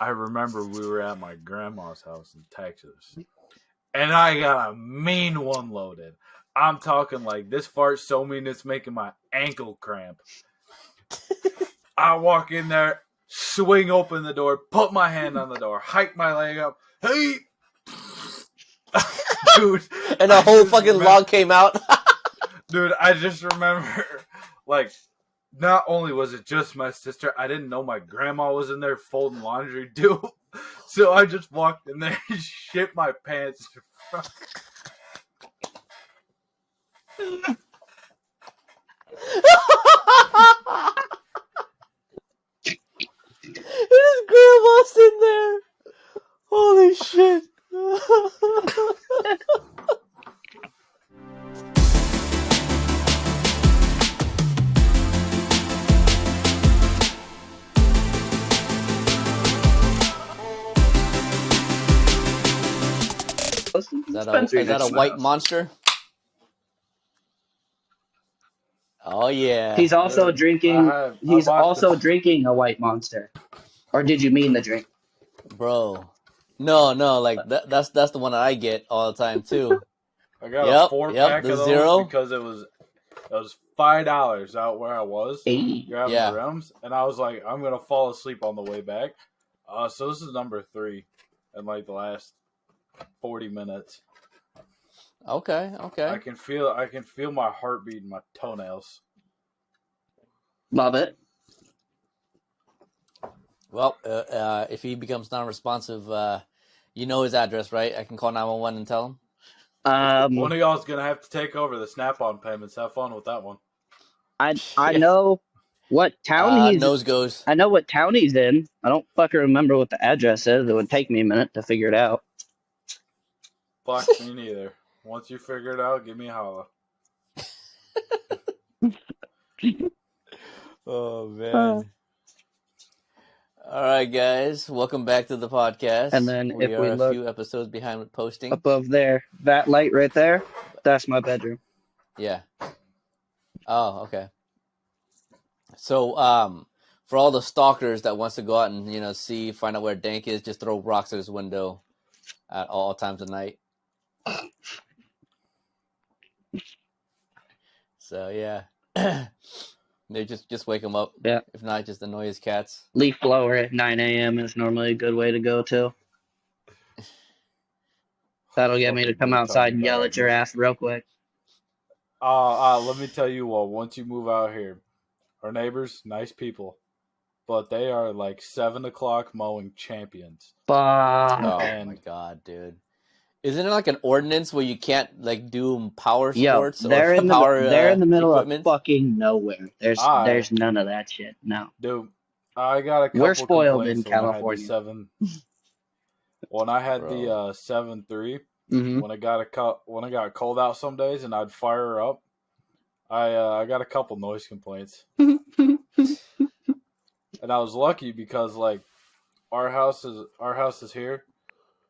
I remember we were at my grandma's house in Texas, and I got a mean one loaded. I'm talking like this fart's so mean it's making my ankle cramp. I walk in there, swing open the door, put my hand on the door, hike my leg up. Hey, dude! And a whole fucking log came out. Dude, I just remember, like, not only was it just my sister, I didn't know my grandma was in there folding laundry too. So I just walked in there and shit my pants. His grandma's in there. Holy shit. Is that a white monster? Oh yeah. He's also drinking. He's also drinking a white monster. Or did you mean the drink, bro? No, like that's the one that I get all the time too. I got a 4-pack of those zero because it was $5 out where I was. Grabbing the rims, and I was like, I'm gonna fall asleep on the way back. So this is number 3 in like the last 40 minutes. Okay. I can feel my heartbeat in my toenails. Love it. Well, if he becomes non-responsive, you know his address, right? I can call 911 and tell him. One of y'all is gonna have to take over the Snap-on payments. Have fun with that one. I know what town he's. Nose goes. I know what town he's in. I don't fucking remember what the address is. It would take me a minute to figure it out. Fuck me neither. Once you figure it out, give me a holla. Oh man. All right, guys. Welcome back to the podcast. And then we if are we look a few episodes behind with posting. Above there, that light right there, that's my bedroom. Yeah. Oh, okay. So, for all the stalkers that wants to go out and find out where Dank is, just throw rocks at his window at all times of night. So yeah. They just wake him up. Yeah. If not, just annoy his cats. Leaf blower at 9 a.m. is normally a good way to go to. That'll get me to come outside and yell at your ass real quick. Let me tell you what. Once you move out here, our neighbors, nice people, but they are like 7 o'clock mowing champions. Oh my god, dude! Isn't it like an ordinance where you can't like do power sports? They're in the middle equipment? of fucking nowhere. There's none of that shit. No, dude. I got a couple. We're spoiled in California. When I had the 7.3, when it got cold out some days, and I'd fire her up, I got a couple noise complaints, and I was lucky because like our house is here.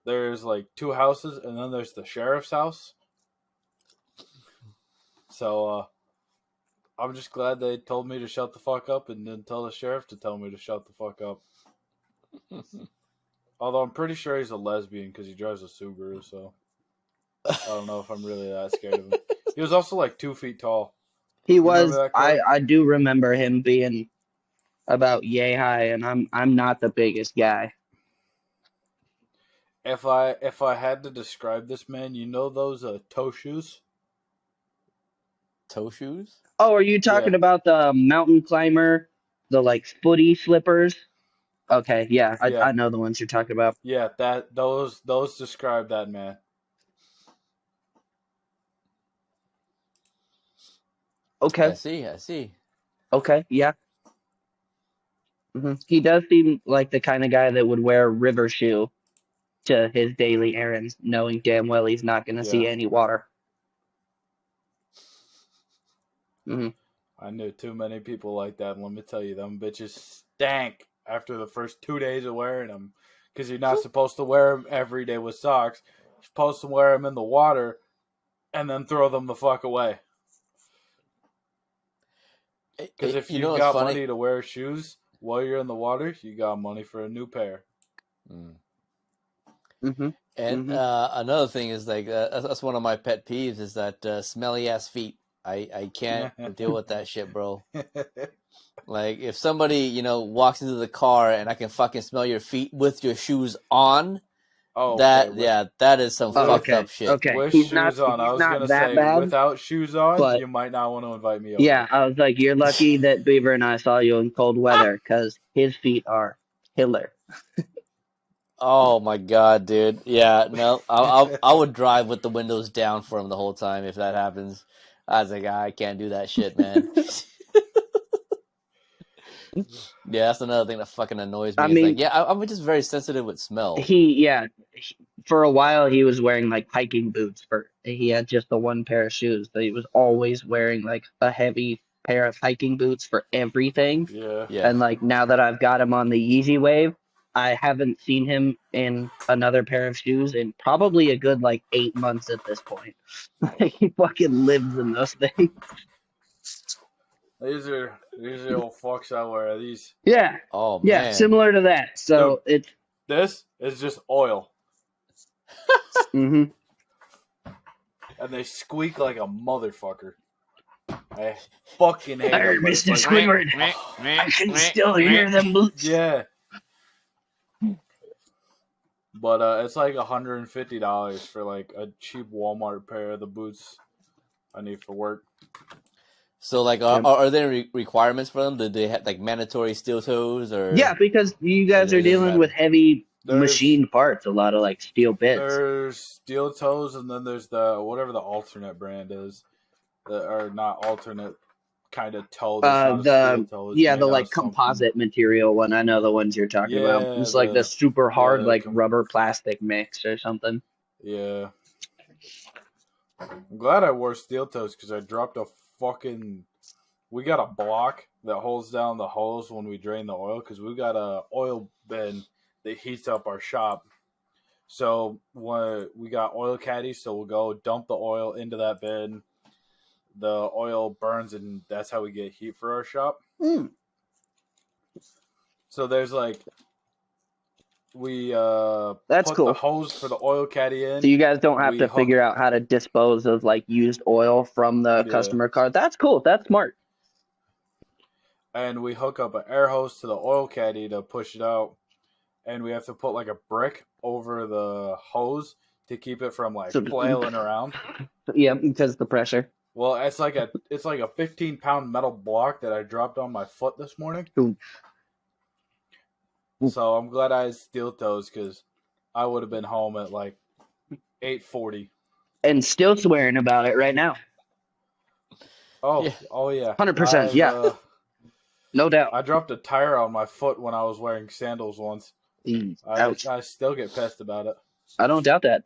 There's like 2 houses, and then there's the sheriff's house. So I'm just glad they told me to shut the fuck up and didn't tell the sheriff to tell me to shut the fuck up. Although I'm pretty sure he's a lesbian because he drives a Subaru, so I don't know if I'm really that scared of him. He was also like 2 feet tall. He was. I do remember him being about yay high, and I'm not the biggest guy. If I had to describe this man, you know those toe shoes? Toe shoes? Oh, are you talking about the mountain climber, the like footy slippers? Okay, yeah. I know the ones you're talking about. Yeah, those describe that man. Okay. I see. Okay, yeah. Mm-hmm. He does seem like the kind of guy that would wear a river shoe to his daily errands, knowing damn well he's not going to see any water. Mm-hmm. I knew too many people like that, and let me tell you, them bitches stank after the first 2 days of wearing them, because you're not supposed to wear them every day with socks. You're supposed to wear them in the water and then throw them the fuck away. Because if you've got money to wear shoes while you're in the water, you got money for a new pair. Mm. Mm-hmm. And another thing is like that's one of my pet peeves is that smelly ass feet. I can't deal with that shit, bro. Like if somebody walks into the car and I can fucking smell your feet with your shoes on, that is some fucked up shit. Okay. With He's shoes on, I was not gonna that say bad, without shoes on, but you might not want to invite me over. yeah, I was like, you're lucky that Beaver and I saw you in cold weather because his feet are killer. Oh my god, dude. Yeah, no, I would drive with the windows down for him the whole time if that happens. I was like, I can't do that shit, man. Yeah, that's another thing that fucking annoys me. I It's like, mean, yeah, I'm just very sensitive with smell. for a while he was wearing like hiking boots. He had just the one pair of shoes, but he was always wearing like a heavy pair of hiking boots for everything. Yeah. And like now that I've got him on the Yeezy wave, I haven't seen him in another pair of shoes in probably a good like 8 months at this point. Like he fucking lives in those things. These are the old fucks I wear. These. Yeah. Oh Yeah, man. similar to that. So This is just oil. Mhm. And they squeak like a motherfucker. I fucking hate I heard them. But it's Mr. like, Squidward. I can still hear them boots. yeah. But it's like $150 for like a cheap Walmart pair of the boots I need for work. So like, are there requirements for them? Do they have like mandatory steel toes or? Yeah, because you guys are dealing with heavy machined parts, a lot of like steel bits. There's steel toes, and then there's the whatever the alternate brand is, that are not alternate kind of toe. The like composite material one. I know the ones you're talking about. It's like the super hard like rubber plastic mix or something. Yeah. I'm glad I wore steel toes because I dropped a fucking. We got a block that holds down the hose when we drain the oil because we got a oil bin that heats up our shop. So when we got oil caddies, so we'll go dump the oil into that bin. The oil burns, and that's how we get heat for our shop. Mm. So there's like we that's put cool. the hose for the oil caddy in. So you guys don't have to figure out how to dispose of like used oil from the customer car. That's cool. That's smart. And we hook up an air hose to the oil caddy to push it out. And we have to put like a brick over the hose to keep it from like flailing around. Yeah, because the pressure. Well, it's like a 15-pound metal block that I dropped on my foot this morning. Ooh. So I'm glad I had steel toes because I would have been home at like 8:40. And still swearing about it right now. Oh yeah. 100%, yeah. No doubt. I dropped a tire on my foot when I was wearing sandals once. Ouch. I still get pissed about it. I don't doubt that.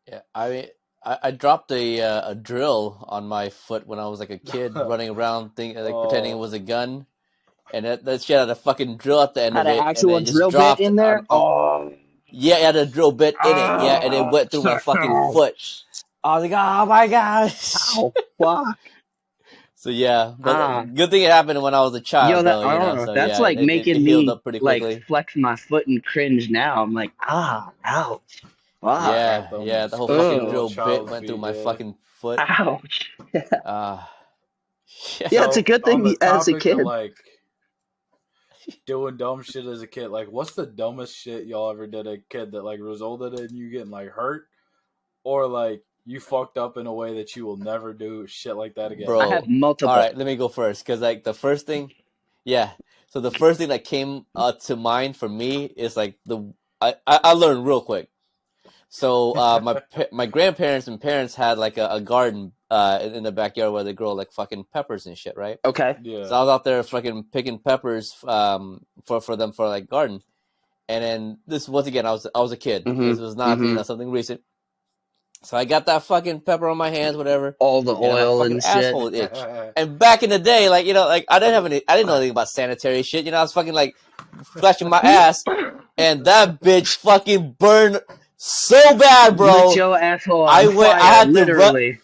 Yeah, I mean, I dropped a drill on my foot when I was like a kid running around pretending it was a gun. And that shit had a fucking drill at the end of it. Had an actual drill bit in there? Yeah, it had a drill bit in it. Yeah, and it went through my fucking foot. I was like, oh my gosh. Oh, fuck. So yeah, but good thing it happened when I was a child. That's like making me like flex my foot and cringe now. I'm like, ouch. Fuck. Yeah, the whole fucking drill bit went through my fucking foot. Ouch. Yeah, it's a good thing as a kid. Like doing dumb shit as a kid. Like, what's the dumbest shit y'all ever did as a kid that like resulted in you getting like hurt, or like you fucked up in a way that you will never do shit like that again? Bro, I have multiple. All right, let me go first because like the first thing, So the first thing that came to mind for me is like I learned real quick. So my grandparents and parents had like a garden in the backyard where they grow like fucking peppers and shit, right? Okay. Yeah. So I was out there fucking picking peppers for them for like garden, and then this once again I was a kid. Mm-hmm. This was not something recent. So I got that fucking pepper on my hands, whatever. All the oil and shit. Asshole itch. And back in the day, like like I didn't know anything about sanitary shit. I was fucking like flashing my ass, and that bitch fucking burned so bad, bro. Lit your asshole on fire, I had literally.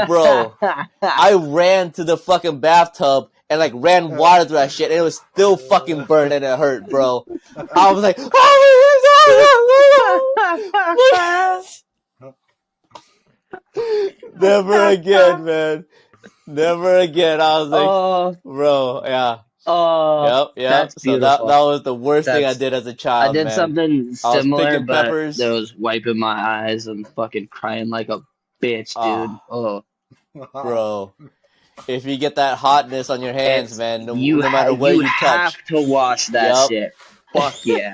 Bro, I ran to the fucking bathtub and like ran water through that shit, and it was still fucking burned and it hurt, bro. I was like, oh, never again, man. Never again. I was like, bro, yeah. Yep. That's So that beautiful. was the worst thing I did as a I child, did man. something I was similar, picking but peppers. that was wiping my eyes and fucking crying like a bitch, dude. Oh, bro. If you get that hotness on your hands, man, no matter where you have touch. to wash that Yep. shit. Fuck yeah.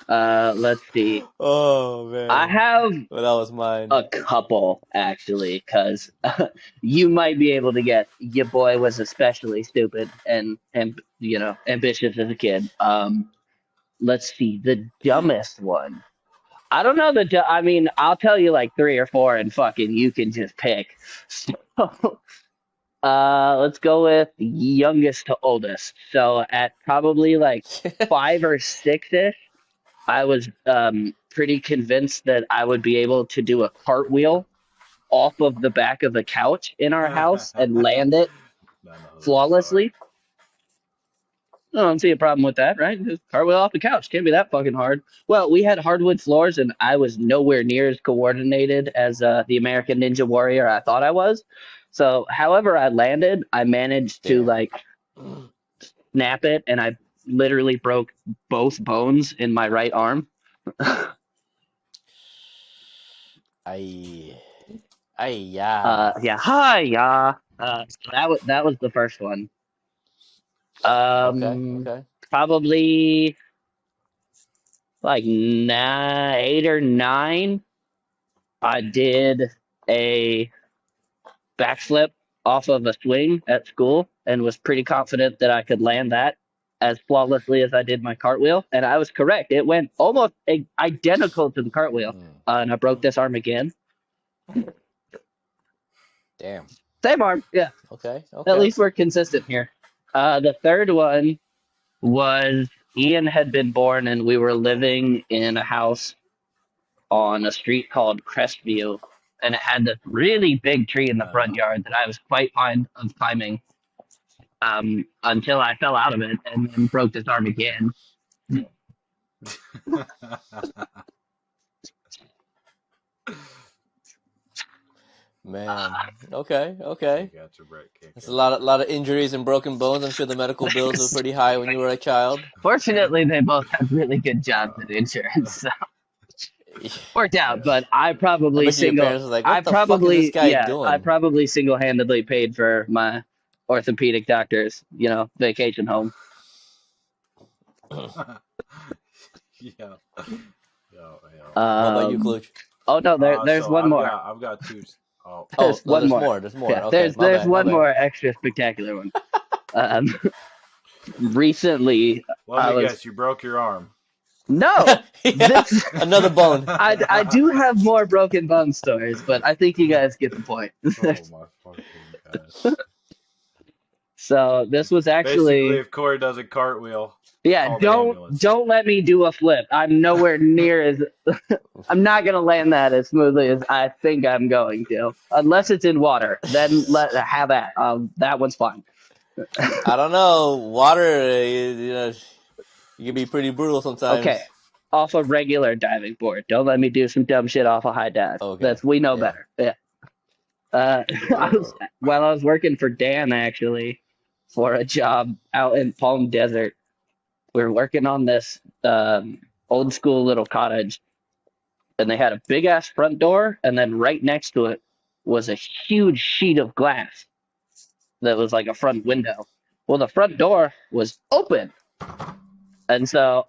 Let's see. Oh, man. I have Well, that was mine. a couple, actually, because you might be able to get your boy was especially stupid and you know, ambitious as a kid. Let's see. The dumbest one. I don't know I mean, I'll tell you like 3 or 4 and fucking you can just pick. So, let's go with youngest to oldest. So at probably like 5 or 6ish, I was pretty convinced that I would be able to do a cartwheel off of the back of the couch in our house and land it flawlessly. I don't see a problem with that, right? Just cartwheel off the couch. Can't be that fucking hard. Well, we had hardwood floors, and I was nowhere near as coordinated as the American Ninja Warrior I thought I was. So, however I landed, I managed to like snap it, and I literally broke both bones in my right arm. Yeah. Hi. That was the first one. Okay. Probably like 8 or 9. I did a backflip off of a swing at school and was pretty confident that I could land that as flawlessly as I did my cartwheel. And I was correct. It went almost identical to the cartwheel. And I broke this arm again. Damn. Same arm. Yeah. Okay. At least we're consistent here. The third one was Ian had been born and we were living in a house on a street called Crestview, and it had this really big tree in the front yard that I was quite fond of climbing until I fell out of it and then broke this arm again. Man, okay. Got your break. It's a lot of injuries and broken bones. I'm sure the medical bills were pretty high when you were a child. Fortunately, they both have really good jobs at insurance, so worked out. But I probably single-handedly paid for my orthopedic doctor's, vacation home. Yeah. What about you, Klootch? Oh no, there's one more. I've got 2. There's more. Yeah, Okay, there's one more extra spectacular one. Recently, let me guess, you broke your arm. No, another bone. I do have more broken bone stories, but I think you guys get the point. Oh my fucking god! So this was actually basically if Corey does a cartwheel. Yeah, don't let me do a flip. I'm nowhere near as I'm not gonna land that as smoothly as I think I'm going to, unless it's in water. Then have that. That one's fine. I don't know. Water, you can be pretty brutal sometimes. Okay, off a regular diving board. Don't let me do some dumb shit off a high dive. Okay. We know better. Yeah. While I was working for Dan, actually, for a job out in Palm Desert, we were working on this old school little cottage, and they had a big ass front door, and then right next to it was a huge sheet of glass that was like a front window. Well, the front door was open, and so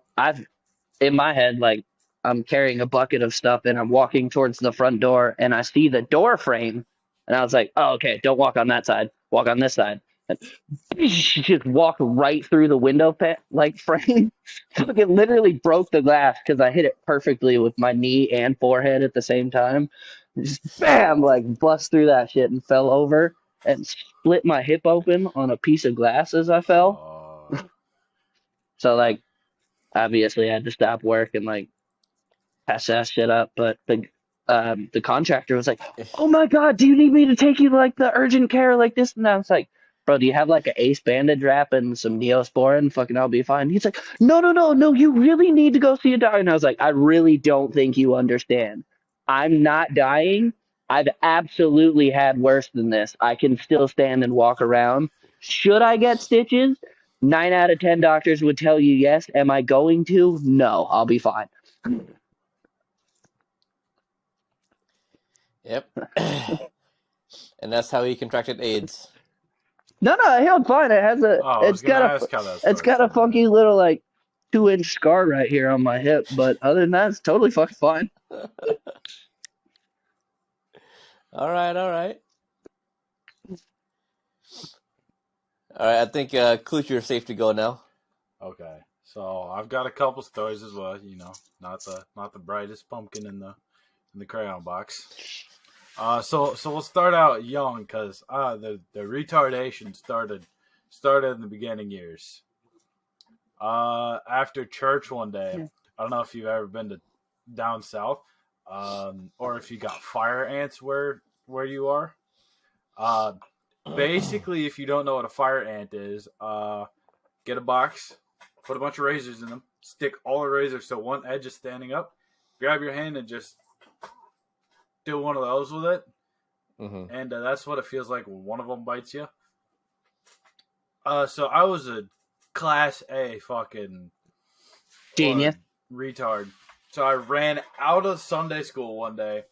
in my head, like, I'm carrying a bucket of stuff and I'm walking towards the front door, and I see the door frame, and I was like, oh, okay, don't walk on that side, walk on this side. And just walk right through the window frame. So it literally broke the glass because I hit it perfectly with my knee and forehead at the same time. Just bam, like bust through that shit and fell over and split my hip open on a piece of glass as I fell. So like, obviously I had to stop work and like patch that shit up. But the contractor was like, "Oh my god, do you need me to take you to like the urgent care like this?" And I was like, bro, do you have like an ace bandage wrap and some Neosporin? Fucking, I'll be fine. He's like, no, you really need to go see a doctor. And I was like, I really don't think you understand. I'm not dying. I've absolutely had worse than this. I can still stand and walk around. Should I get stitches? 9 out of 10 doctors would tell you yes. Am I going to? No, I'll be fine. Yep. And that's how he contracted AIDS. No, I held fine. It has a. Oh, I was gonna ask how that It's got a started. funky little like 2-inch scar right here on my hip, but other than that, it's totally fucking fine. All right. All right. I think Clutch, you're safe to go now. Okay, so I've got a couple stories as well. You know, not the brightest pumpkin in the crayon box. So we'll start out young because the retardation started in the beginning years. After church one day, I don't know if you've ever been to down south, or if you got fire ants where you are. Basically, if you don't know what a fire ant is, get a box, put a bunch of razors in them, stick all the razors so one edge is standing up, grab your hand and just do one of those with it. Mm-hmm. And that's what it feels like when one of them bites you. So I was a class A fucking Genius. retard. So I ran out of Sunday school one day,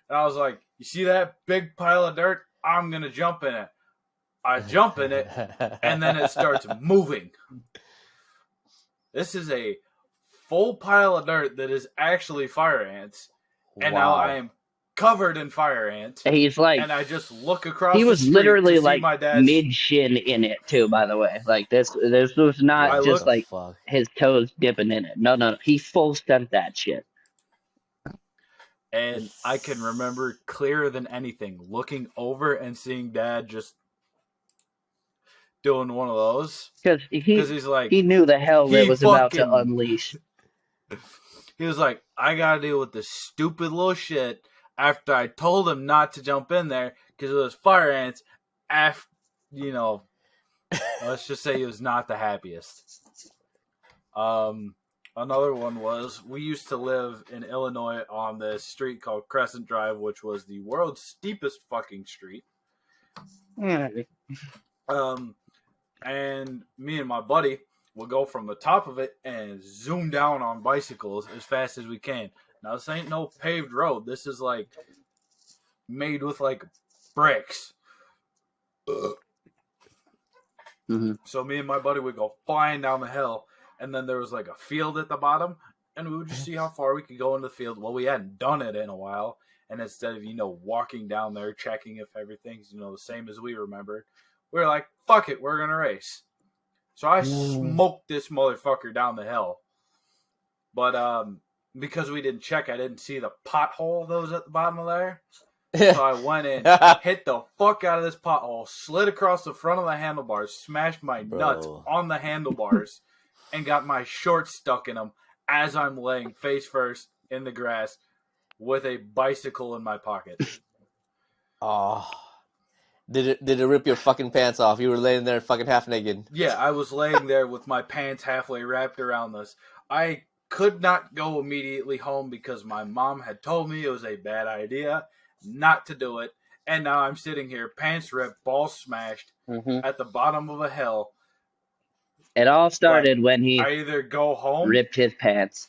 and I was like, "You see that big pile of dirt? I'm gonna jump in it." I jump in it, and then it starts moving. This is a full pile of dirt that is actually fire ants, and now I am covered in fire ants. He's like, and I just look across. he was the street literally to see like my dad's mid shin in it too. By the way, like this was not just like his toes dipping in it. No, he full sent that shit. And I can remember clearer than anything looking over and seeing Dad just doing one of those. Because he's like, he knew the hell that was about to unleash. He was like, I gotta deal with this stupid little shit after I told him not to jump in there because it was fire ants. After, let's just say he was not the happiest. Another one was, we used to live in Illinois on this street called Crescent Drive, which was the world's steepest fucking street. And me and my buddy will go from the top of it and zoom down on bicycles as fast as we can. Now, this ain't no paved road. This is like made with like bricks. Mm-hmm. So me and my buddy would go flying down the hill, and then there was like a field at the bottom, and we would just see how far we could go into the field. Well, we hadn't done it in a while, and instead of, walking down there, checking if everything's, the same as we remembered, we were like, fuck it, we're going to race. So I smoked this motherfucker down the hill. But because we didn't check, I didn't see the pothole that was at the bottom of there. So I went in, hit the fuck out of this pothole, slid across the front of the handlebars, smashed my nuts on the handlebars, and got my shorts stuck in them as I'm laying face first in the grass with a bicycle in my pocket. Oh. Did it rip your fucking pants off? You were laying there fucking half naked. Yeah, I was laying there with my pants halfway wrapped around this. I could not go immediately home because my mom had told me it was a bad idea not to do it. And now I'm sitting here, pants ripped, balls smashed, at the bottom of a hill. It all started when he I either go home, ripped his pants.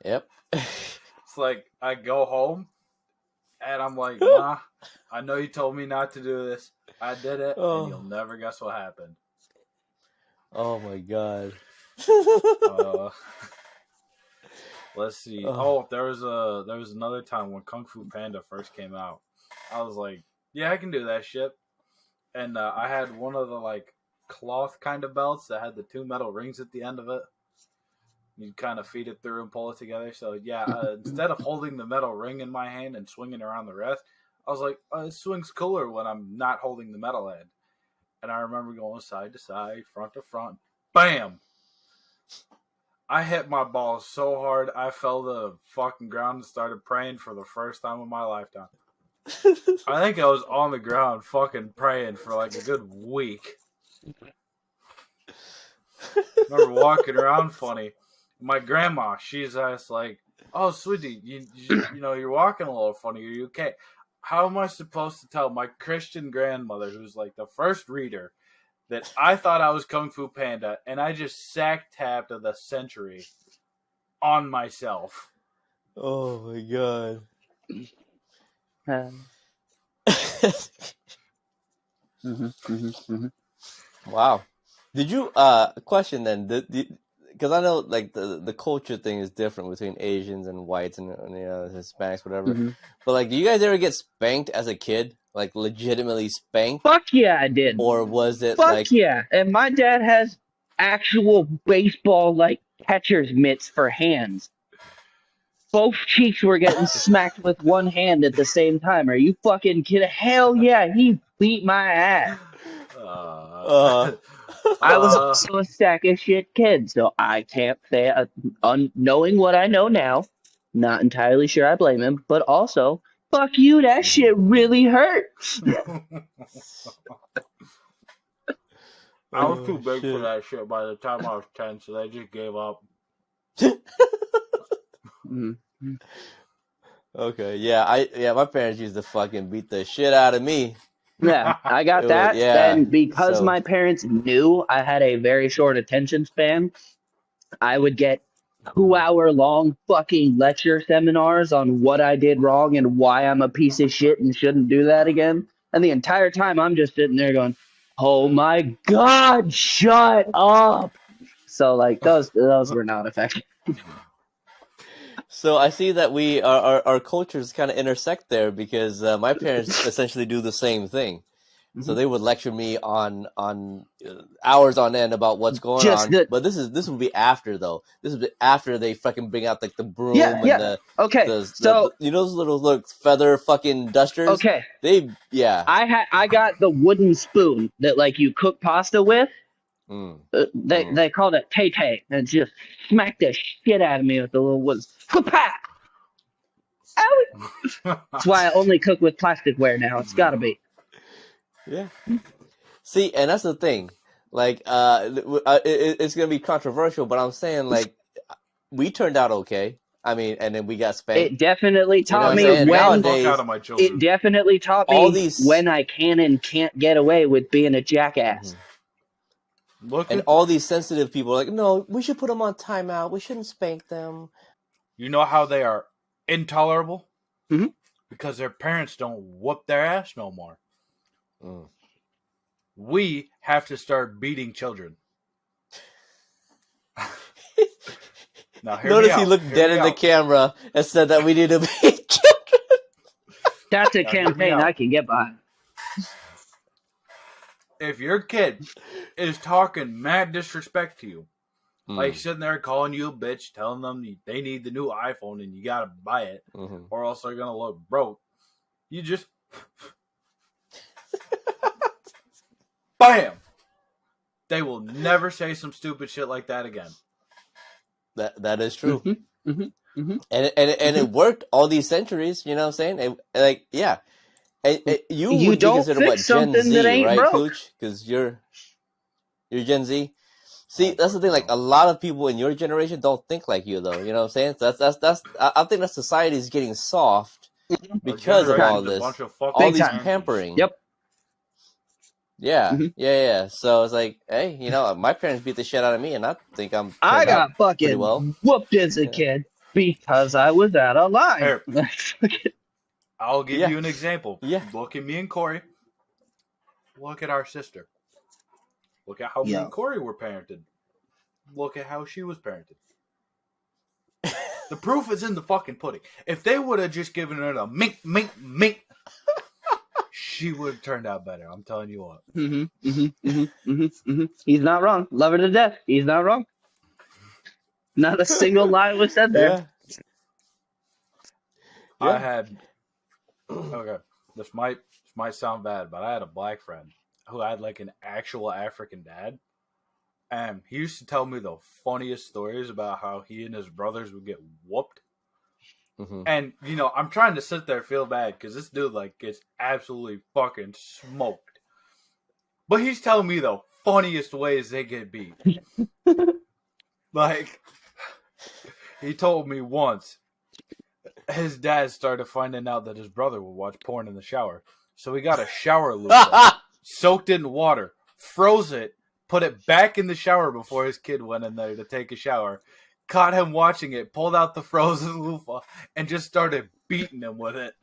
Yep. It's like I go home, and I'm like, Ma, I know you told me not to do this. I did it, and you'll never guess what happened. Oh my god. Let's see. Oh, there was another time when Kung Fu Panda first came out. I was like, yeah, I can do that shit. And I had one of the like cloth kind of belts that had the 2 metal rings at the end of it. You kind of feed it through and pull it together. So yeah, instead of holding the metal ring in my hand and swinging around the wrist, I was like, it swings cooler when I'm not holding the metal end. And I remember going side to side, front to front. Bam! I hit my ball so hard, I fell to the fucking ground and started praying for the first time in my lifetime. I think I was on the ground fucking praying for like a good week. Remember walking around funny. My grandma, she's asked like, "Oh, sweetie, you know you're walking a little funny. Are you okay?" How am I supposed to tell my Christian grandmother, who's like the first reader, that I thought I was Kung Fu Panda and I just sack tapped of the century on myself? Oh my god. Wow. Did you question then? Because I know like the culture thing is different between Asians and whites and Hispanics, whatever. But like, do you guys ever get spanked as a kid? Like legitimately spanked? Fuck yeah, I did. Or was it Fuck like? yeah. And my dad has actual baseball like catcher's mitts for hands. Both cheeks were getting smacked with one hand at the same time. Are you fucking kidding? Hell yeah, he beat my ass. I was also a sack of shit kid, so I can't say, knowing what I know now, not entirely sure I blame him, but also, fuck you, that shit really hurt. I was too big for that shit by the time I was 10, so they just gave up. Okay, yeah, my parents used to fucking beat the shit out of me. Yeah, I got that. Then because my parents knew I had a very short attention span, I would get 2-hour long fucking lecture seminars on what I did wrong and why I'm a piece of shit and shouldn't do that again. And the entire time I'm just sitting there going, "Oh my god, shut up!" So like those were not effective. So I see that our cultures kind of intersect there because my parents essentially do the same thing. So they would lecture me on hours on end about what's going on. But this would be after though. This would be after they fucking bring out like the broom and the you know those little feather fucking dusters. Okay. I got the wooden spoon that like you cook pasta with. They called it tay-tay and just smacked the shit out of me with the little woods. That's why I only cook with plasticware now. It's gotta be. Yeah. See, and that's the thing. Like, it's gonna be controversial, but I'm saying like we turned out okay. I mean, and then we got spanked. It definitely taught me when. It definitely taught me when I can and can't get away with being a jackass. And all these sensitive people are like, no, we should put them on timeout. We shouldn't spank them. You know how they are intolerable? Because their parents don't whoop their ass no more. We have to start beating children. Now, notice he looked dead in the camera and said that we need to beat children. That's a campaign I can get behind. If your kid is talking mad disrespect to you, like sitting there calling you a bitch, telling them they need the new iPhone and you gotta buy it, or else they're gonna look broke, you just BAM! They will never say some stupid shit like that again. That is true. And it worked all these centuries, you know what I'm saying? You would don't be considered fix what, Gen Z, right, broke. Cooch? Because you're Gen Z. See, that's the thing. Like a lot of people in your generation don't think like you, though. You know what I'm saying? So that's. I think that society is getting soft because of all this, all these pampering. Yep. Yeah. So it's like, hey, you know, my parents beat the shit out of me, and I think I got fucking whooped as a kid because I was out of line. I'll give you an example. Look at me and Corey. Look at our sister. Look at how me and Corey were parented. Look at how she was parented. The proof is in the fucking pudding. If they would have just given her a mink, she would have turned out better. I'm telling you what. He's not wrong. Love her to death. He's not wrong. Not a single lie was said there. I had. Okay, this might sound bad, but I had a black friend who had like an actual African dad. And he used to tell me the funniest stories about how he and his brothers would get whooped. And, you know, I'm trying to sit there feel bad because this dude, like, gets absolutely fucking smoked. But he's telling me the funniest ways they get beat. Like, he told me once his dad started finding out that his brother would watch porn in the shower. So he got a shower loofah, soaked it in water, froze it, put it back in the shower before his kid went in there to take a shower, caught him watching it, pulled out the frozen loofah, and just started beating him with it.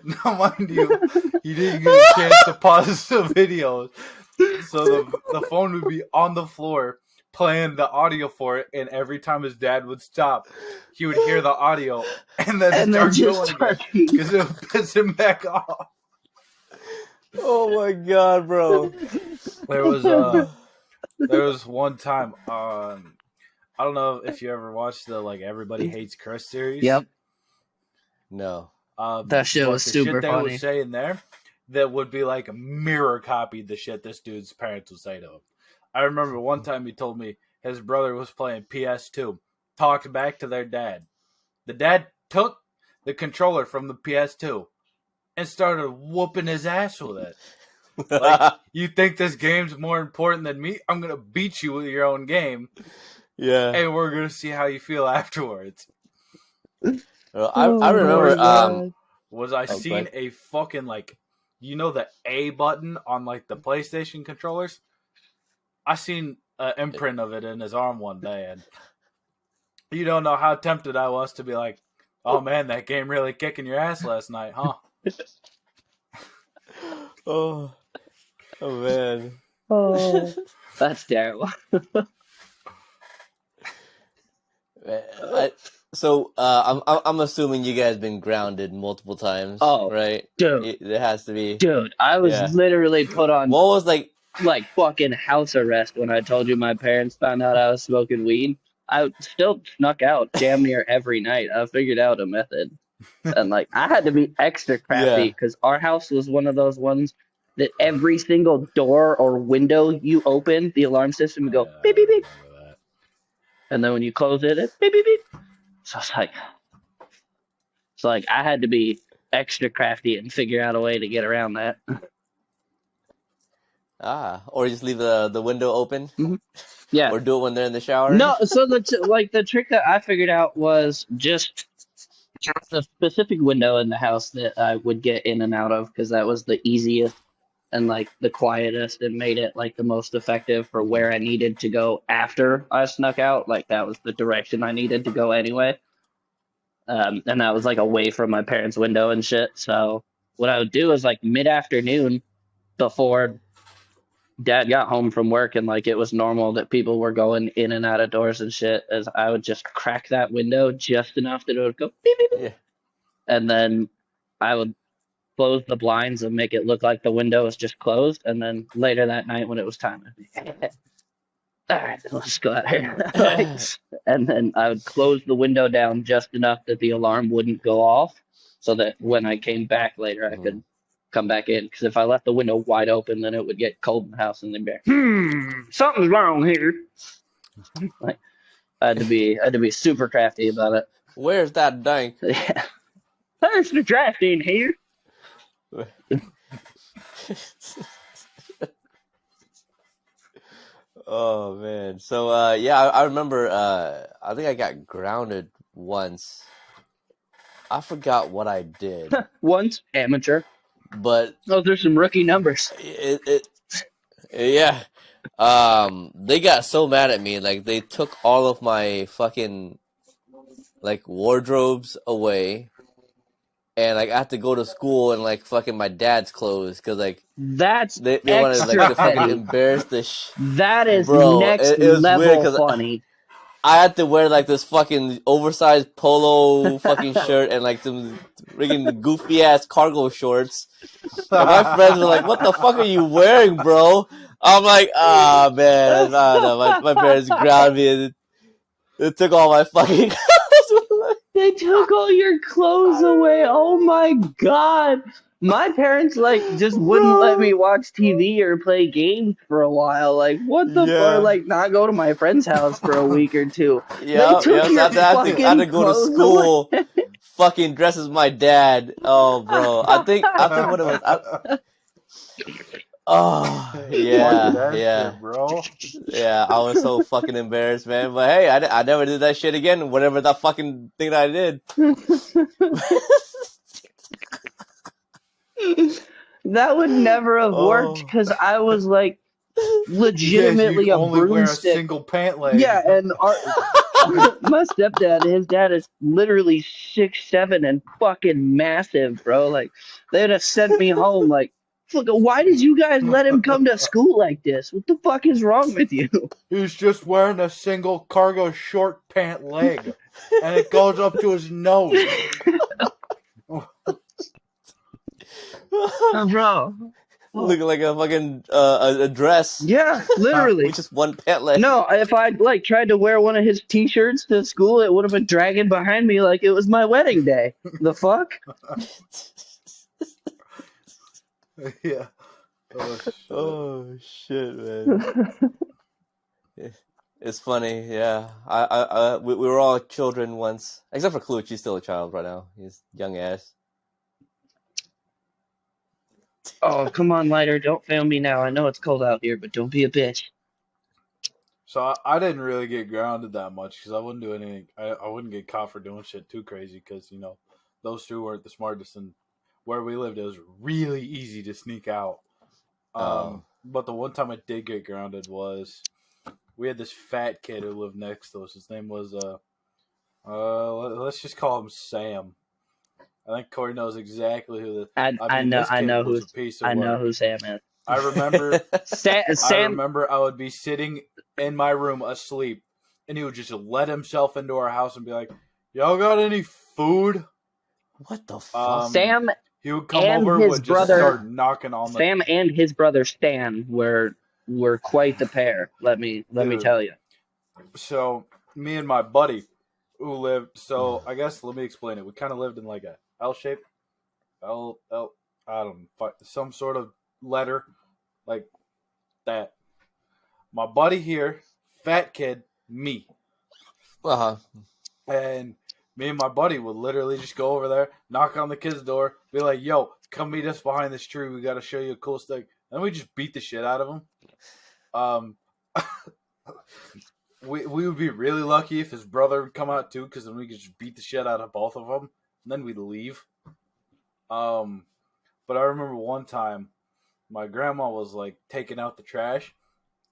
Now, mind you, he didn't get a chance to pause the videos, so the phone would be on the floor playing the audio for it, and every time his dad would stop, he would hear the audio and then start going again because it would piss him back off. Oh my god, bro! There was one time. I don't know if you ever watched the Everybody Hates Chris series. Yep. No. That shit was super shit funny. they would say in there that would be like a mirror copy the shit this dude's parents would say to him. I remember one time he told me his brother was playing PS2, talked back to their dad. The dad took the controller from the PS2 and started whooping his ass with it. Like, you think this game's more important than me? I'm going to beat you with your own game. Yeah. And we're going to see how you feel afterwards. I remember I seen a fucking the A button on the PlayStation controllers? I seen an imprint of it in his arm one day, and you don't know how tempted I was to be like, oh man, that game really kicking your ass last night, huh? Oh man. Oh, that's terrible. I'm assuming you guys been grounded multiple times. Oh, right, dude. There has to be. Dude, I was literally put on what was like fucking house arrest when I told you my parents found out I was smoking weed. I still snuck out damn near every night. I figured out a method. And I had to be extra crafty because our house was one of those ones that every single door or window you open, the alarm system would go beep beep beep. And then when you close it, it's beep beep beep. So it's like I had to be extra crafty and figure out a way to get around that. Or just leave the window open. Mm-hmm. Yeah. Or do it when they're in the shower. No, so the trick that I figured out was just the specific window in the house that I would get in and out of because that was the easiest and the quietest and made it the most effective for where I needed to go after I snuck out. That was the direction I needed to go anyway. And that was away from my parents' window and shit. So what I would do is mid-afternoon before Dad got home from work and it was normal that people were going in and out of doors and shit, as I would just crack that window just enough that it would go beep, beep, beep. Yeah. And then I would close the blinds and make it look like the window was just closed. And then later that night when it was time, I'd be, all right, let's go out here. And then I would close the window down just enough that the alarm wouldn't go off so that when I came back later, I could come back in. Because if I left the window wide open, then it would get cold in the house and they'd be like, something's wrong here. I had to be super crafty about it. Where's that dank? Yeah. There's the draft in here. Oh man. So I remember I think I got grounded once. I forgot what I did. Once, amateur. But those are some rookie numbers. Yeah. They got so mad at me, they took all of my fucking wardrobes away. And I had to go to school in fucking my dad's clothes because that's they wanted to fucking embarrass the That is next level funny. I had to wear this fucking oversized polo fucking shirt and some friggin' goofy ass cargo shorts. And my friends were like, "What the fuck are you wearing, bro?" I'm like, "Ah, man, I don't know. My parents grounded me and they took all my fucking clothes." They took all your clothes away. Oh my god. My parents like just wouldn't let me watch TV or play games for a while. Like what the fuck? Yeah. Like not go to my friend's house for a week or two. They Yeah, took yeah. So your I had to fucking go to clothes away. school, fucking dress as my dad. Oh, bro. I think what it was. Oh, Fuck yeah, that yeah, shit, bro. yeah. I was so fucking embarrassed, man. But hey, I never did that shit again. Whatever that fucking thing that I did. That would never have worked Oh. because I was like Yes, legitimately you a only wear a broomstick. single pant Yeah, leg. and my stepdad, his dad is literally 6'7" and fucking massive, bro. Like they'd have sent me home. Like, fuck, why did you guys let him come to school like this? What the fuck is wrong with you? He's just wearing a single cargo short pant leg, and it goes up to his nose. Bro. Looking like a fucking a dress Yeah, literally. with just one pant leg. No, if I'd like tried to wear one of his t-shirts to school, it would have been dragging behind me like it was my wedding day. The fuck? Yeah. Oh shit. Oh shit, man. It's funny, yeah. We were all children once, except for Klutch. He's still a child right now. He's young ass. Oh, come on, Lighter. Don't fail me now. I know it's cold out here, but don't be a bitch. So I didn't really get grounded that much because I wouldn't do anything. I wouldn't get caught for doing shit too crazy because those two weren't the smartest, and where we lived it was really easy to sneak out. But the one time I did get grounded was we had this fat kid who lived next to us. His name was let's just call him Sam. I think Corey knows exactly who the. I know This kid was who's a piece of I know work. who Sam is. I remember. I Sam. remember I would be sitting in my room asleep, and he would just let himself into our house and be like, "Y'all got any food?" What the fuck? Sam He would come and over, his would just brother- start knocking on the. Sam and his brother Stan were quite the pair. Let me Dude. tell you. So me and my buddy who lived. So I guess let me explain it. We kind of lived in like a L shape, L. I don't know, some sort of letter like that. My buddy here, fat kid, me. Uh-huh. And me and my buddy would literally just go over there, knock on the kid's door, be like, "Yo, come meet us behind this tree. We got to show you a cool stick." And we just beat the shit out of him. We would be really lucky if his brother would come out too, because then we could just beat the shit out of both of them, and then we'd leave. But I remember one time, my grandma was like taking out the trash,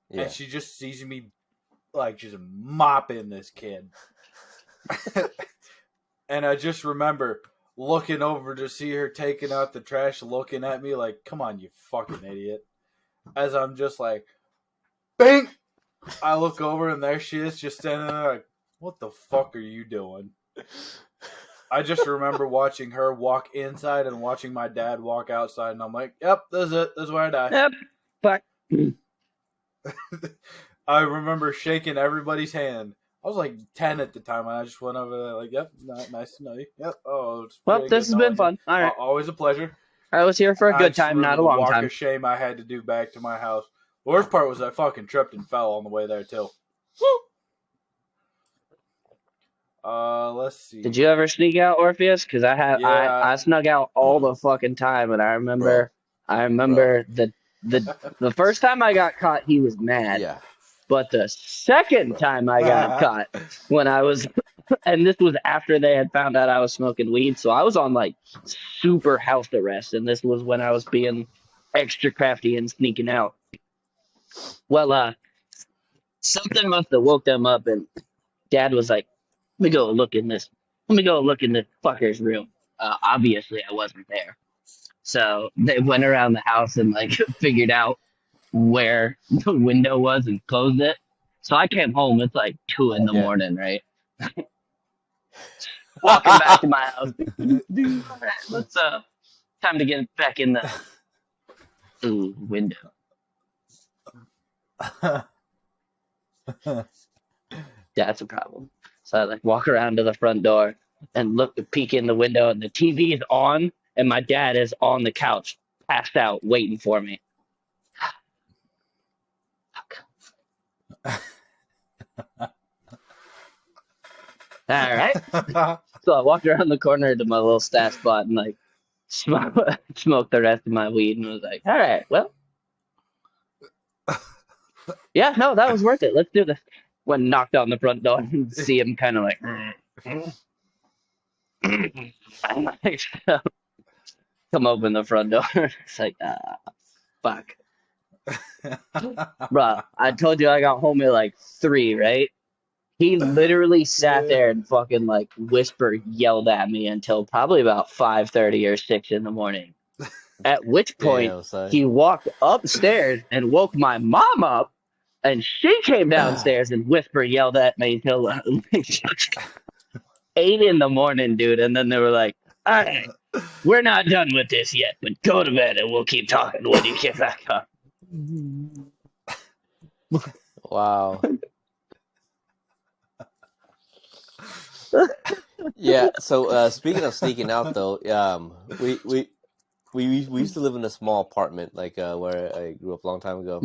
Yeah. and she just sees me like just mopping this kid. And I just remember looking over to see her taking out the trash, looking at me like, "Come on, you fucking idiot." As I'm just like, bang! I look over and there she is just standing there like, "What the fuck are you doing?" I just remember watching her walk inside and watching my dad walk outside, and I'm like, "Yep, this is it. This is where I die." Yep. Fuck. I remember shaking everybody's hand. I was like 10 at the time, and I just went over there like, "Yep, nice to know you. Yep, oh, it's Well, really this good has been knowing fun. you. All right. Always a pleasure." I was here for a I good just time, not a remember the long walk time. of shame I had to do back to my house. The worst part was I fucking tripped and fell on the way there too. Let's see. Did you ever sneak out, Orpheus? Because Yeah. I snuck out all the fucking time, and I remember the first time I got caught, he was mad. Yeah. But the second time I got caught, when I was, and this was after they had found out I was smoking weed, so I was on like super house arrest, and this was when I was being extra crafty and sneaking out. Well, something must have woke them up, and Dad was like, "Let me go look in this. Let me go look in this fucker's room." Obviously, I wasn't there, so they went around the house and like figured out where the window was and closed it. So I came home. It's like 2 in the Yeah. morning, right? Walking back to my house. Dude, all right, let's time to get back in the window. That's a problem. So I like walk around to the front door, and peek in the window, and the TV is on, and my dad is on the couch, passed out, waiting for me. All right. So I walked around the corner to my little stash spot and like smoked the rest of my weed and was like, all right, well, yeah, no, that was worth it. Let's do this. Went and knocked on the front door and see him kind of like, I'm like, come open the front door. It's like, fuck. Bruh, I told you I got home at like 3, right? He literally sat there and fucking like whispered, yelled at me until probably about 5:30 or 6 in the morning. At which point he walked upstairs and woke my mom up, and she came downstairs and whispered, yelled at me until 8 in the morning, dude. And then they were like, all right, we're not done with this yet, but go to bed and we'll keep talking when you get back up. Wow. Yeah. So speaking of sneaking out, though, we used to live in a small apartment, like where I grew up a long time ago,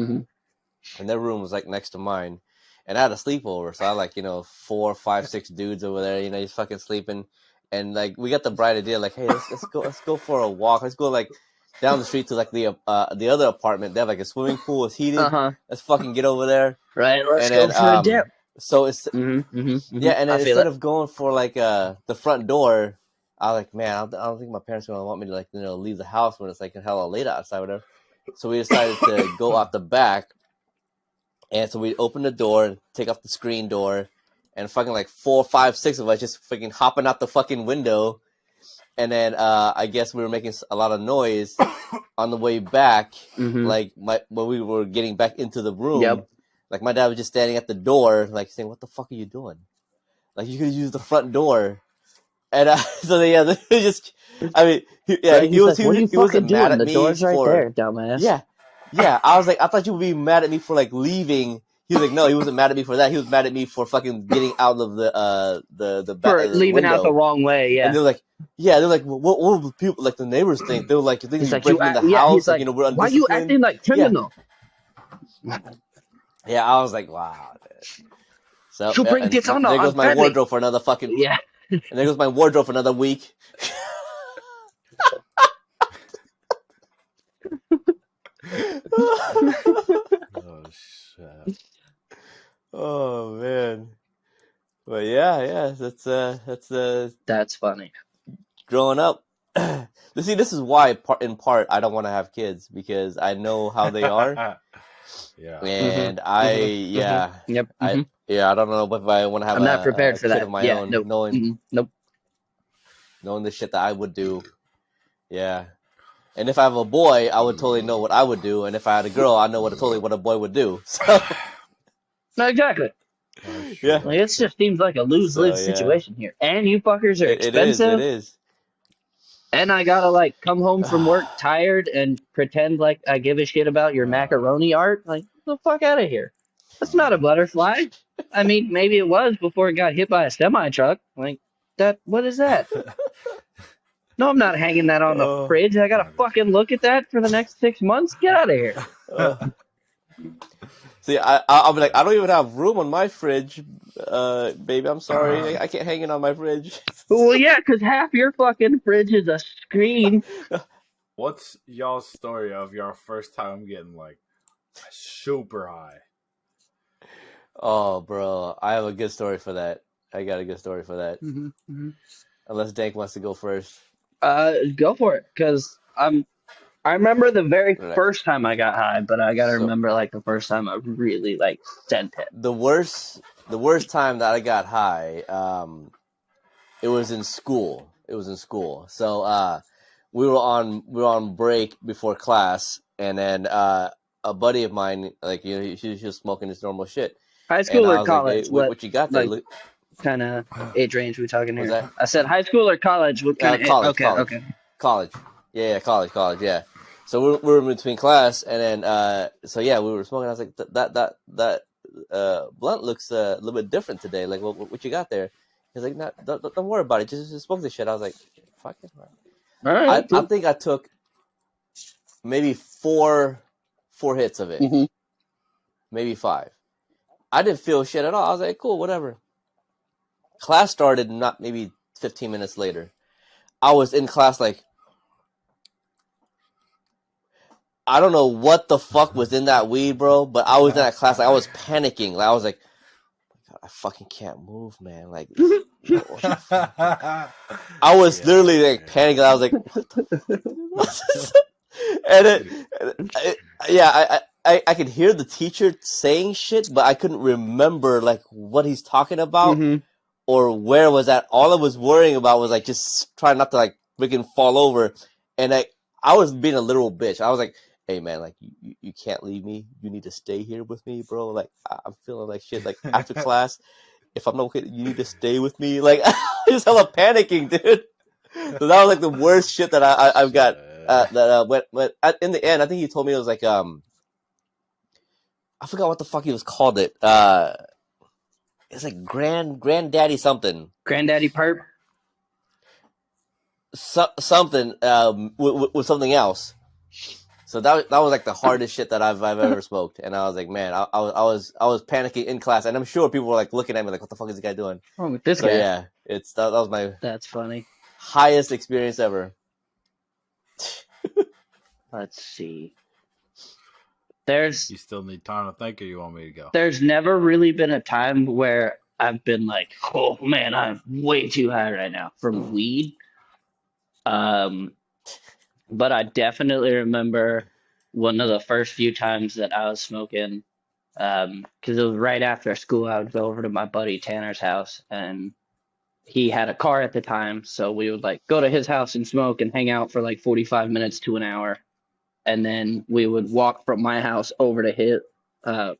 and their room was like next to mine, and I had a sleepover, so I had like 4, 5, 6 dudes over there, just fucking sleeping, and like we got the bright idea, like, hey, let's go for a walk, let's go like down the street to like the other apartment. They have like a swimming pool, it's heated. Let's fucking get over there, right? Let's go for a dip. So it's yeah, and then instead of going for like the front door, I was like, man, I don't think my parents are gonna want me to like leave the house when it's like hella late outside, whatever. So we decided to go out the back, and so we opened the door, take off the screen door, and fucking like 4, 5, 6 of us just fucking hopping out the fucking window, and then I guess we were making a lot of noise on the way back, like when we were getting back into the room. Yep. Like, my dad was just standing at the door, like, saying, what the fuck are you doing? Like, you could use the front door. And so, they just, I mean, he wasn't mad at me. The door's right there, dumbass. Yeah. I was like, I thought you would be mad at me for, like, leaving. He was like, no, he wasn't mad at me for that. He was mad at me for fucking getting out of the back. For leaving out the wrong way, yeah. And they're like, what will people, like, the neighbors think? They were like, you think you're breaking in the house? He's like, we're undisciplined. why are you acting like criminal? Yeah, I was like, wow. So you bring this on. There goes my wardrobe for another fucking and there goes my wardrobe for another week. Oh shit. Oh man. But yeah, that's funny. Growing up. See, this is why in part I don't want to have kids, because I know how they are. Yeah. And I don't know if I want to have I'm not prepared for that of my own, knowing the shit that I would do. Yeah. And if I have a boy, I would totally know what I would do, and if I had a girl, I know what a boy would do. So no, exactly. Yeah. Like, it just seems like a lose-lose situation here. And you fuckers are expensive. It is. And I gotta like come home from work tired and pretend like I give a shit about your macaroni art. Like, get the fuck out of here. That's not a butterfly. I mean, maybe it was before it got hit by a semi-truck. Like, what is that? No, I'm not hanging that on the fridge. I gotta fucking look at that for the next 6 months. Get out of here. See, I'll be like, I don't even have room on my fridge, baby. I'm sorry, I can't hang it on my fridge. Well, yeah, because half your fucking fridge is a screen. What's y'all's story of your first time getting like super high? Oh, bro, I have a good story for that. I got a good story for that. Unless Dank wants to go first. Go for it, because I remember the very first time I got high, but I gotta remember like the first time I really like sent it. The worst time that I got high, it was in school. So we were on break before class, and then a buddy of mine, like he was smoking his normal shit. High school or college? Like, hey, what you got there? Like, kind of age range we talking here? I said high school or college? What kind of college? Okay. College. Yeah, college. Yeah. So we're in between class, and then we were smoking. I was like, that blunt looks a little bit different today. Like, what you got there? He's like, no, don't worry about it. Just smoke this shit. I was like, fuck it, man. All right. I think I took maybe four hits of it, maybe 5. I didn't feel shit at all. I was like, cool, whatever. Class started not maybe 15 minutes later. I was in class like, I don't know what the fuck was in that weed, bro, but I was in that class like I was panicking. Like I was like, God, I fucking can't move, man. Like, what the fuck? I was literally like panicking. I was like, what the and I could hear the teacher saying shit, but I couldn't remember like what he's talking about or where was that. All I was worrying about was like just trying not to like freaking fall over, and I was being a literal bitch. I was like, hey man, like you can't leave me. You need to stay here with me, bro. Like I'm feeling like shit. Like after class, if I'm not okay, you need to stay with me. Like I just hella panicking, dude. So that was like the worst shit that I've got. Went in the end, I think he told me it was like I forgot what the fuck he was called it. It's like granddaddy something. Granddaddy perp. Something with something else. So that was like the hardest shit that I've ever smoked, and I was like, man, I was panicking in class, and I'm sure people were like looking at me like, what the fuck is this guy doing? What's wrong with this guy? Yeah, that was my That's funny. highest experience ever. Let's see. There's You still need time to think, or you want me to go? there's never really been a time where I've been like, oh man, I'm way too high right now from weed. But I definitely remember one of the first few times that I was smoking, because it was right after school. I would go over to my buddy Tanner's house, and he had a car at the time, so we would like go to his house and smoke and hang out for like 45 minutes to an hour, and then we would walk from my house over to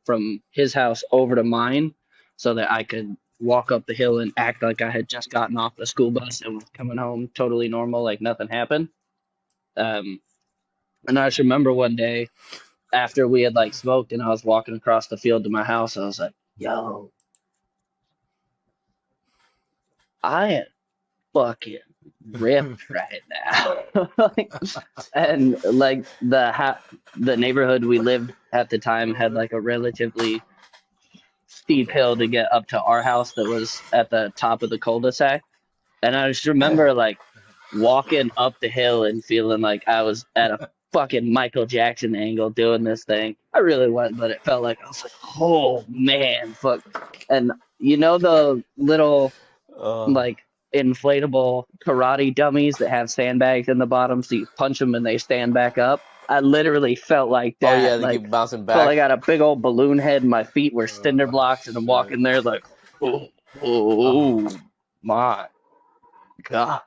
from his house over to mine, so that I could walk up the hill and act like I had just gotten off the school bus and was coming home totally normal, like nothing happened. And I just remember one day after we had like smoked and I was walking across the field to my house, I was like, yo, I am fucking ripped right now. And like the neighborhood we lived at the time had like a relatively steep hill to get up to our house that was at the top of the cul-de-sac. And I just remember like walking up the hill and feeling like I was at a fucking Michael Jackson angle doing this thing. I really wasn't, but it felt like I was like, oh man, fuck. And you know the little like inflatable karate dummies that have sandbags in the bottom, so you punch them and they stand back up? I literally felt like that. Oh yeah, they like, keep bouncing back. felt like I got a big old balloon head and my feet were cinder blocks, and I'm walking there like, oh my God.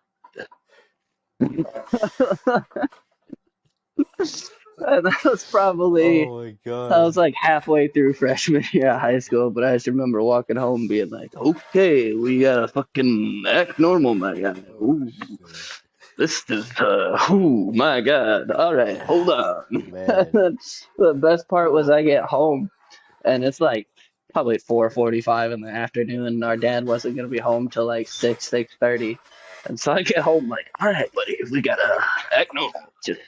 That was probably, oh my God. I was like halfway through freshman year of high school, but I just remember walking home being like, okay, we gotta fucking act normal, my guy. Ooh, this is, oh my God. All right, hold on. The best part was I get home and it's like probably 4:45 in the afternoon, and our dad wasn't gonna be home till like 6:30. And so I get home like, all right, buddy, we gotta act normal. Just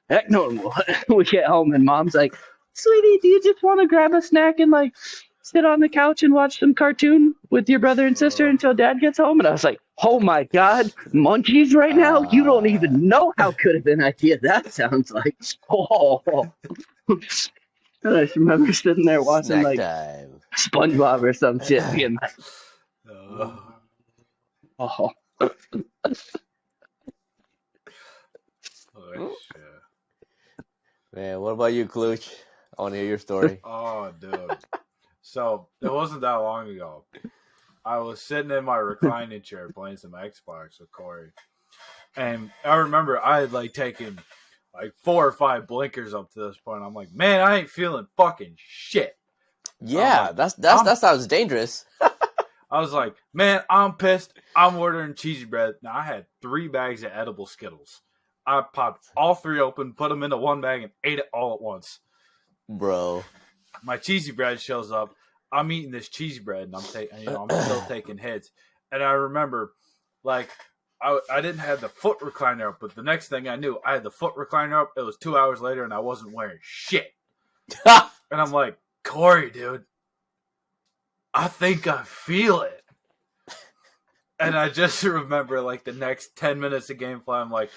act normal. We get home and mom's like, sweetie, do you just want to grab a snack and like sit on the couch and watch some cartoon with your brother and sister until dad gets home? And I was like, oh my God, munchies right now? You don't even know how good of an idea that sounds like. Oh. And I just remember sitting there watching Snack like time. SpongeBob or some shit being like, oh. Man, what about you, Klootch? I want to hear your story. Oh, dude. So, it wasn't that long ago. I was sitting in my reclining chair playing some Xbox with Corey. And I remember I had like taken like 4 or 5 blinkers up to this point. I'm like, man, I ain't feeling fucking shit. Yeah, that sounds dangerous. I was like, man, I'm pissed. I'm ordering cheesy bread. Now, I had 3 bags of edible Skittles. I popped all 3 open, put them into one bag, and ate it all at once. Bro. My cheesy bread shows up. I'm eating this cheese bread and I'm still taking hits. And I remember, like, I didn't have the foot recliner up, but the next thing I knew, I had the foot recliner up. It was 2 hours later and I wasn't wearing shit. And I'm like, Corey, dude, I think I feel it. And I just remember, like, the next 10 minutes of gameplay, I'm like,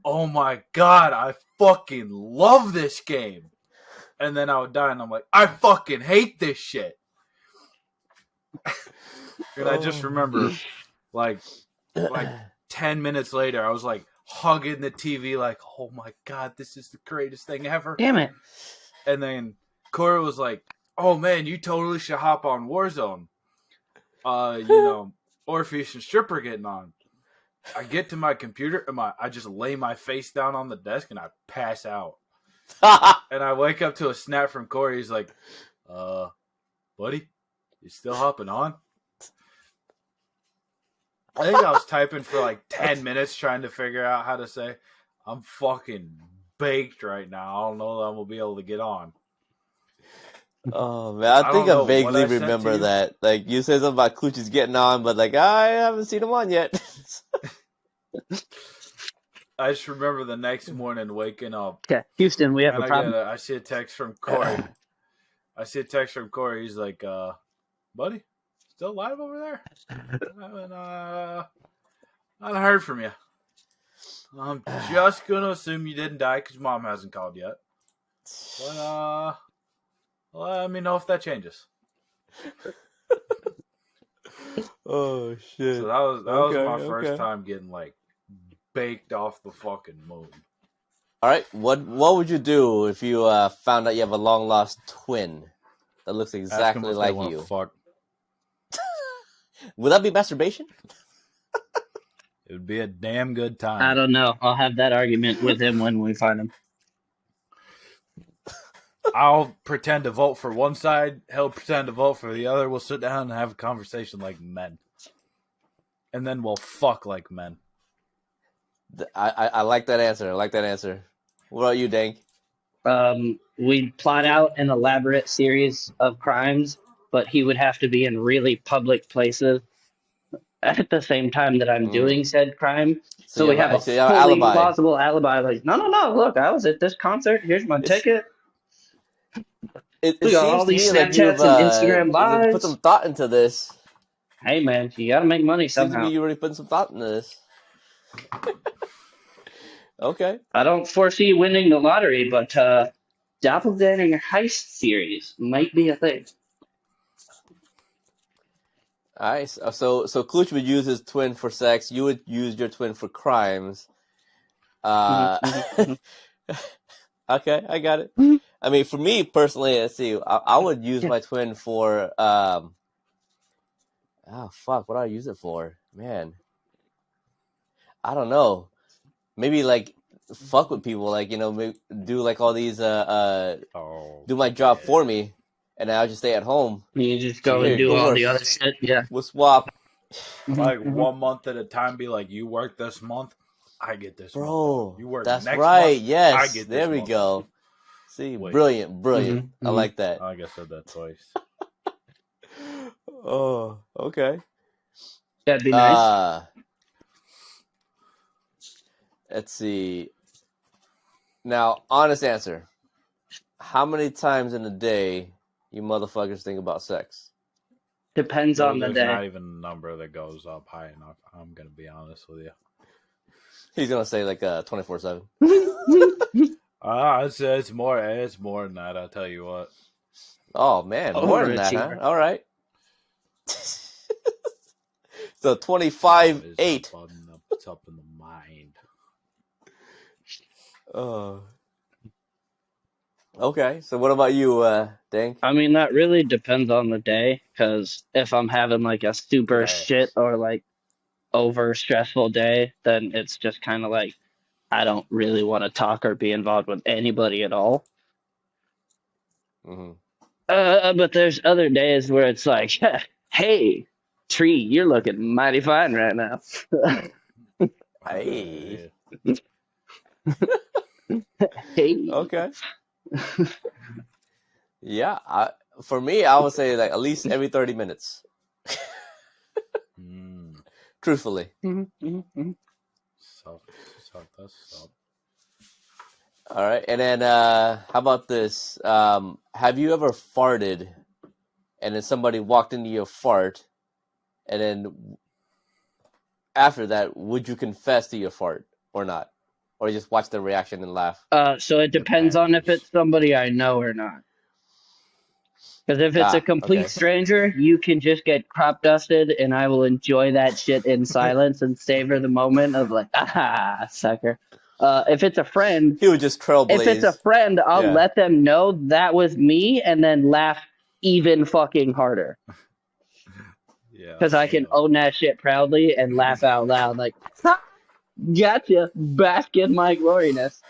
oh my God, I fucking love this game. And then I would die, and I'm like, I fucking hate this shit. And I just remember, like 10 minutes later, I was, like, hugging the TV, like, oh my God, this is the greatest thing ever. Damn it. And then Corey was like, oh man, you totally should hop on Warzone. Orpheus and Stripper getting on. I get to my computer and I just lay my face down on the desk and I pass out. And I wake up to a snap from Corey. He's like, buddy, you still hopping on? I think I was typing for like 10 minutes trying to figure out how to say, I'm fucking baked right now. I don't know that I'm going to be able to get on. Oh man, I think I vaguely remember that. Like you said something about Klooch is getting on, but like I haven't seen him on yet. I just remember the next morning waking up. Okay, Houston, we have a problem. I see a text from Corey. He's like, buddy, still alive over there? I haven't heard from you. I'm just going to assume you didn't die because Mom hasn't called yet. But, let me know if that changes. Oh shit! So that was my first time getting like baked off the fucking moon. All right, what would you do if you found out you have a long lost twin that looks exactly like you? Fuck. Would that be masturbation? It would be a damn good time. I don't know. I'll have that argument with him when we find him. I'll pretend to vote for one side. He'll pretend to vote for the other. We'll sit down and have a conversation like men. And then we'll fuck like men. I like that answer. What about you, Dank? We'd plot out an elaborate series of crimes, but he would have to be in really public places at the same time that I'm doing said crime. So we have a fully plausible alibi. Like, no, look, I was at this concert. Here's my ticket. It we got all these Snapchats and Instagram lives. Put some thought into this. Hey, man, you got to make money somehow. Seems to me you already put some thought into this. Okay. I don't foresee winning the lottery, but doppelganger heist series might be a thing. All right. So Klooch would use his twin for sex. You would use your twin for crimes. Okay, I got it. I mean, for me personally, let's see. I would use my twin for. What do I use it for? Man, I don't know. Maybe like fuck with people, like maybe do like all these do my job for me, and I'll just stay at home. You just go and do all the other shit. Yeah, we'll swap. Like 1 month at a time. Be like, you work this month, I get this. Bro, month. You work that's next right. month, Yes, I get there we month. go. See, brilliant. I like that. I guess I said that twice. Oh, okay. That'd be nice. Let's see. Now, honest answer. How many times in a day you motherfuckers think about sex? Depends on the day. There's not even a number that goes up high enough. I'm going to be honest with you. He's going to say like 24/7. It's more than that, I'll tell you what. Oh, man. More than that, huh? All right. So 25/8. It's up in the mind. Okay. So what about you, Dank? I mean, that really depends on the day, because if I'm having like a super shit or like over stressful day, then it's just kind of like I don't really want to talk or be involved with anybody at all. Mm-hmm. But there's other days where it's like, hey, Tree, you're looking mighty fine right now. Hey. Hey. Okay. Yeah, For me, I would say like at least every 30 minutes. Truthfully. So that's so. All right, and then how about this? Have you ever farted, and then somebody walked into your fart, and then after that, would you confess to your fart or not, or just watch the reaction and laugh? So it depends on if it's somebody I know or not. Because if it's a complete Okay. stranger, you can just get crop dusted, and I will enjoy that shit in silence and savor the moment of like, ah, sucker. If it's a friend, He would just trailblaze. I'll Yeah. let them know that was me, and then laugh even fucking harder. Yeah. Because I can own that shit proudly and laugh out loud, like, ha, gotcha, bask in my gloriness.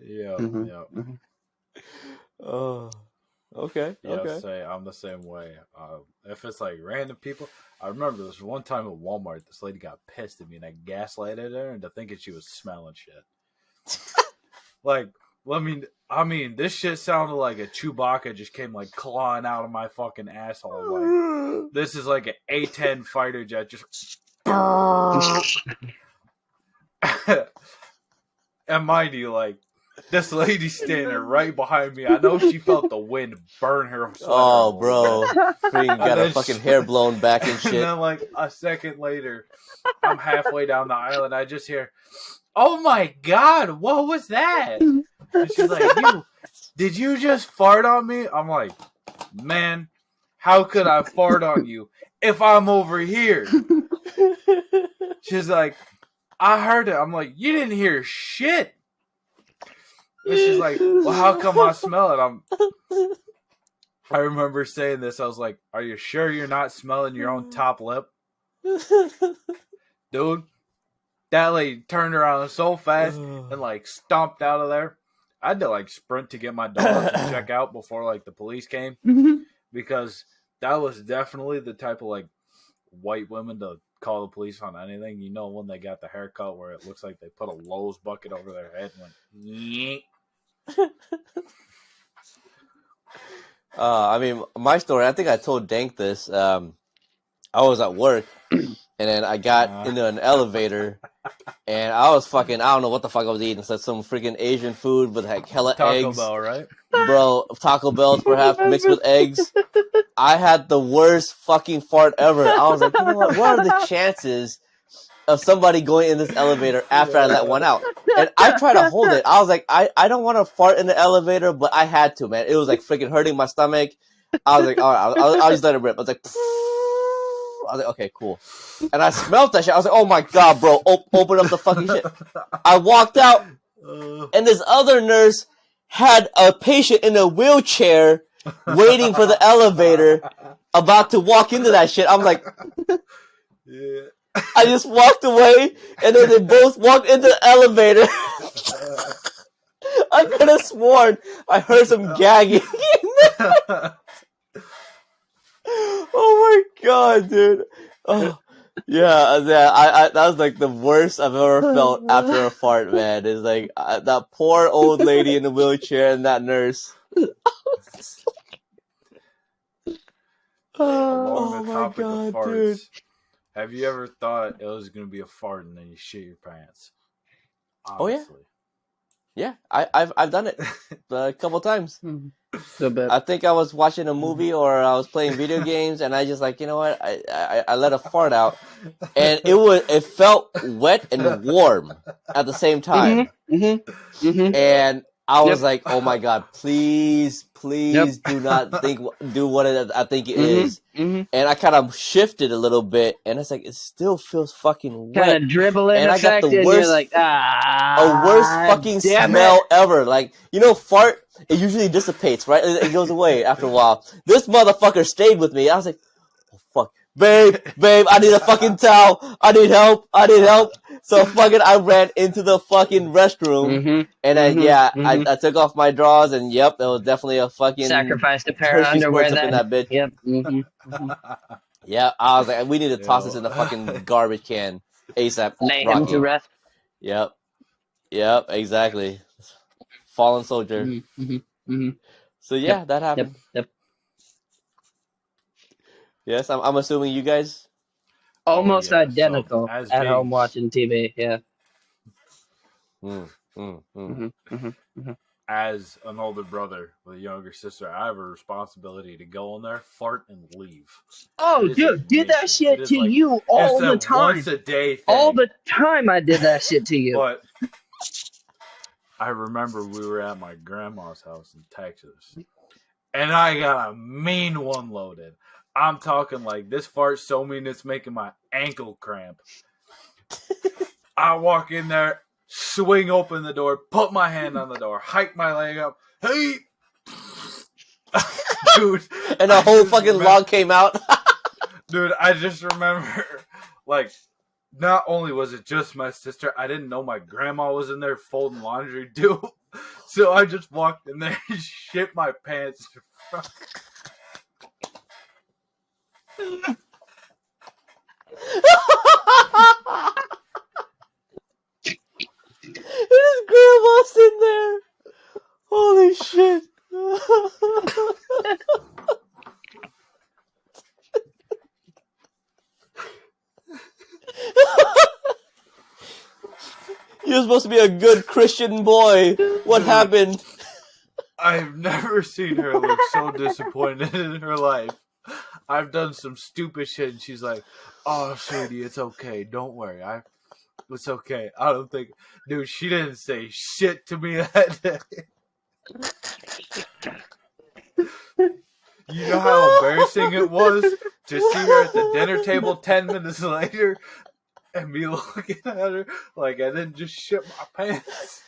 Yeah. Mhm, Yeah. mhm. Oh. Okay. Yeah, Okay. I'm the same way. If it's like random people, I remember this one time at Walmart, this lady got pissed at me and I gaslighted her into thinking she was smelling shit. Like, I mean, this shit sounded like a Chewbacca just came like clawing out of my fucking asshole. Like, this is like an A-10 fighter jet just. And mind you, like, this lady's standing right behind me. I know she felt the wind burn her sweater. Oh, bro. Freaking got her fucking hair blown back and shit. And then, like, a second later, I'm halfway down the aisle and I just hear, "Oh my God, what was that?" And she's like, did you just fart on me? I'm like, man, how could I fart on you if I'm over here? She's like, I heard it. I'm like, you didn't hear shit. And she's like, well, how come I smell it? I remember saying this. I was like, are you sure you're not smelling your own top lip? Dude, that lady turned around so fast and like stomped out of there. I had to like sprint to get my dogs and check out before like the police came, because that was definitely the type of like white women to call the police on anything. You know, when they got the haircut where it looks like they put a Lowe's bucket over their head and went, yeet. I mean, my story, I think I told Dank this. I was at work, and then I got into an elevator, and I was fucking, I don't know what the fuck I was eating. So some freaking Asian food with like hella eggs. Taco Bell, right? Bro, Taco Bell's perhaps mixed with eggs. I had the worst fucking fart ever. I was like, you know what are the chances of somebody going in this elevator after I let one out? And I tried to hold it. I was like, I don't want to fart in the elevator, but I had to, man. It was like freaking hurting my stomach. I was like, all right, I'll just let it rip. I was like, okay, cool. And I smelled that shit. I was like, oh my God, bro, open up the fucking shit. I walked out, and this other nurse had a patient in a wheelchair waiting for the elevator, about to walk into that shit. I'm like, Yeah. I just walked away, and then they both walked into the elevator. I could have sworn I heard some gagging. Oh my God, dude. Oh, yeah, that was like the worst I've ever felt after a fart, man. It's like that poor old lady in the wheelchair and that nurse. Along the my topic God, of farts, dude. have you ever thought it was going to be a fart and then you shit your pants? Oh, yeah. Honestly. Yeah, I've done it a couple times. So bad. I think I was watching a movie or I was playing video games, and I just like, you know what? I let a fart out, and it felt wet and warm at the same time. And I was like, oh my God, please do not do what I think it is. And I kind of shifted a little bit, and it's like, it still feels fucking wet. Kind of dribbling and I got effect, the and worst, you're like, worst fucking smell ever. Like, you know, fart, it usually dissipates, right? It goes away after a while. This motherfucker stayed with me. I was like, oh, fuck. Babe, I need a fucking towel. I need help. So fucking I ran into the fucking restroom, and then, I took off my drawers, and yep, there was definitely a fucking sacrificed a pair of Hershey underwear squirts up in that bitch. Yep. Yeah, I was like, we need to toss this in the fucking garbage can ASAP. Lay him Rocky. to rest. Yep, exactly. Fallen soldier. So yeah, that happened. Yep. Yes, I'm assuming you guys. Almost So, identical as at home Biggs, watching TV. Yeah. Mm. as an older brother with a younger sister, I have a responsibility to go in there, fart, and leave. Oh, It is a dude, did that mission. It shit is to like you it's all the a once time. a day thing. All the time I did that shit to you. But I remember we were at my grandma's house in Texas, and I got a mean one loaded. I'm talking like this fart's so mean it's making my ankle cramp. I walk in there, swing open the door, put my hand on the door, hike my leg up. Hey, dude! And a whole fucking log came out. Dude, I just remember, like, not only was it just my sister, I didn't know my grandma was in there folding laundry too. So I just walked in there and shit my pants. His grandma's in there. Holy shit. You're supposed to be a good Christian boy. What happened? I've never seen her look so disappointed in her life. I've done some stupid shit, and she's like, "Oh, sweetie, it's okay. Don't worry. It's okay." I don't think, dude. She didn't say shit to me that day. You know how embarrassing it was to see her at the dinner table 10 minutes later and me looking at her like I didn't just shit my pants.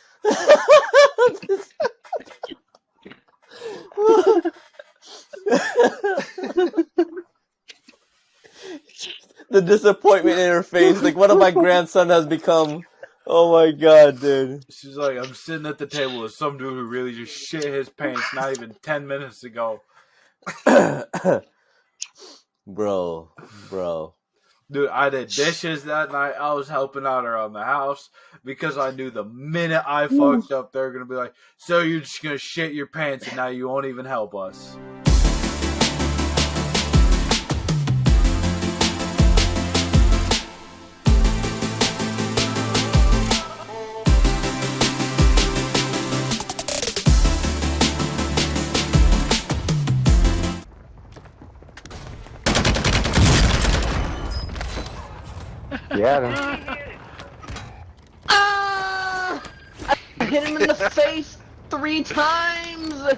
The disappointment in her face, like what my grandson has become. Oh my god, dude. She's like, I'm sitting at the table with some dude who really just shit his pants not even 10 minutes ago. Bro. Dude, I did dishes that night. I was helping out around the house because I knew the minute I fucked up, they're going to be like, so you're just going to shit your pants and now you won't even help us. Yeah. I hit him in the face 3 times.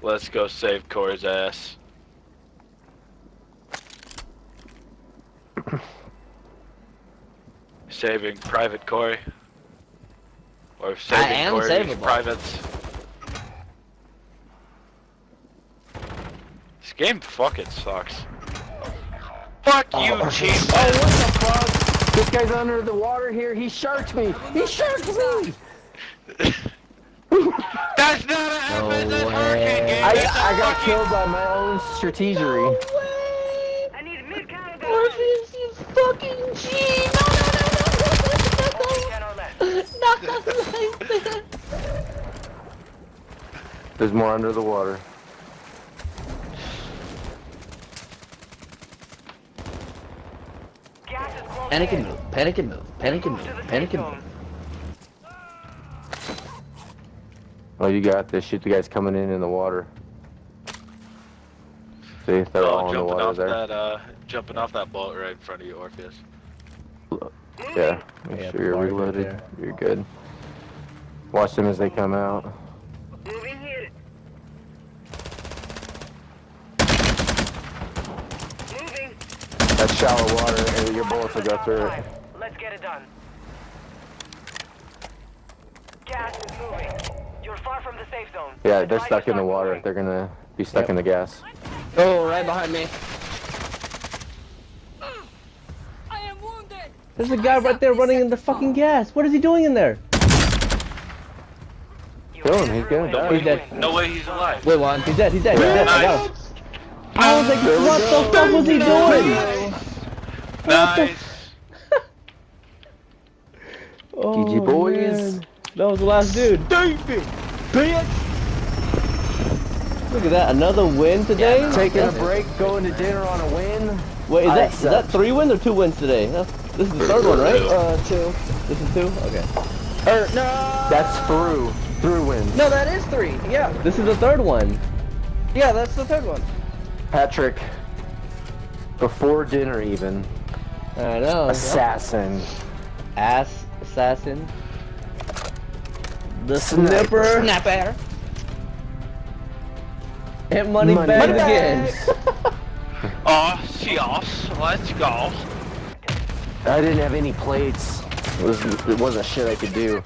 Let's go save Corey's ass. Saving Private Corey. Or saving Corey's savable. privates. This game fucking sucks. Fuck you, Chief! Oh, what the fuck? This guy's under the water here. He sharked me. He sharked me. That's not a happen. That's hurricane game. I got killed by my own strategery. I need mid-counter. Orpheus, you fucking G! No, not like that. There's more under the water. Panic and move, panic and move, panic and move, panic and move. Oh, you got this. Shoot the guys coming in the water. See, they're all in the water there. Jumping off that boat right in front of you, Orpheus. Yeah, make sure you're reloaded. You're good. Watch them as they come out. Moving here. Moving. That's shallow water, and your bullets will go through it. Let's get it done. Gas is moving. You're far from the safe zone. Yeah, they're Advise stuck you in the start water. moving. They're gonna be stuck in the gas. Oh, right behind me. I am wounded. There's a guy right there running in the fucking gas. What is he doing in there? Kill him. He's gonna No die. way, He's dead. no way he's alive. Wait, one. He's dead. I got him. I was like, what the fuck was he doing? Nice. Oh, GG boys. man. That was the last dude. Bitch! Look at that, another win today? Yeah, taking a break, going to dinner on a win. Wait, is that 3 wins or 2 wins today? This is the third one, right? 2. This is 2? Okay. No. That's through wins. No, that is 3. Yeah. This is the third one. Yeah, that's the third one. Patrick, before dinner even. I know. Assassin. Ass assassin. The snipper. Snapper. And money back again. Oh, yes, let's go. I didn't have any plates. It wasn't shit I could do.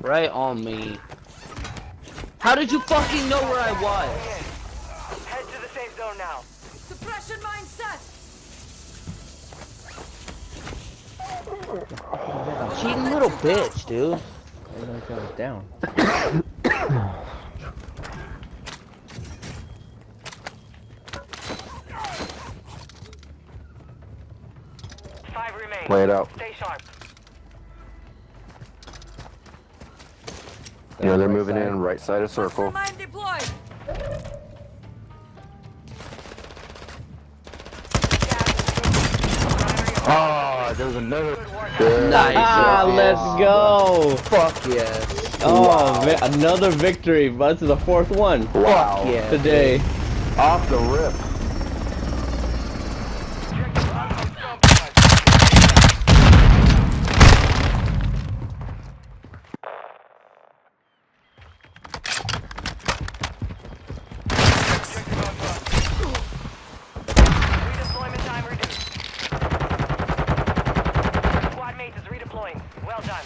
Right on me. How did you fucking know where I was? Head to the safe zone now. Suppression mine set. Cheating little bitch, dude. I know he got down. 5 remain. Play it out. Stay sharp. Yeah, they're moving in right side of circle. Mine deployed. Oh, there's another. Nice. Let's go. Fuck yes. Oh, another victory, but this is the 4th one. Wow. Fuck yeah. Today. Off the rip. Redeployment time reduced. Squad mates is redeploying. Well done.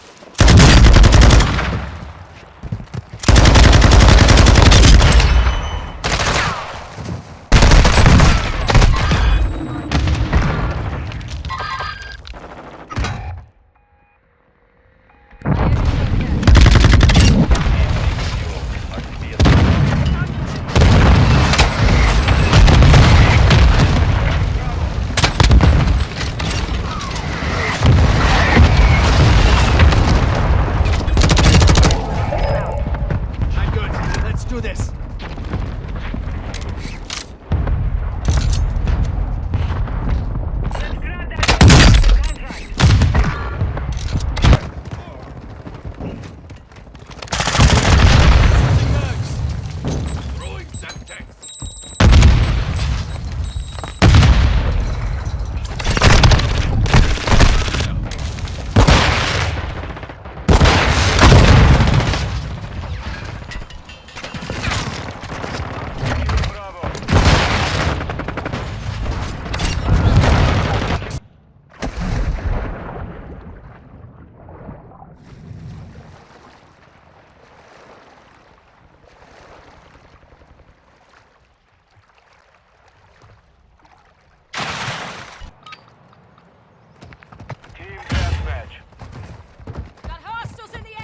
Got hostiles in the AO.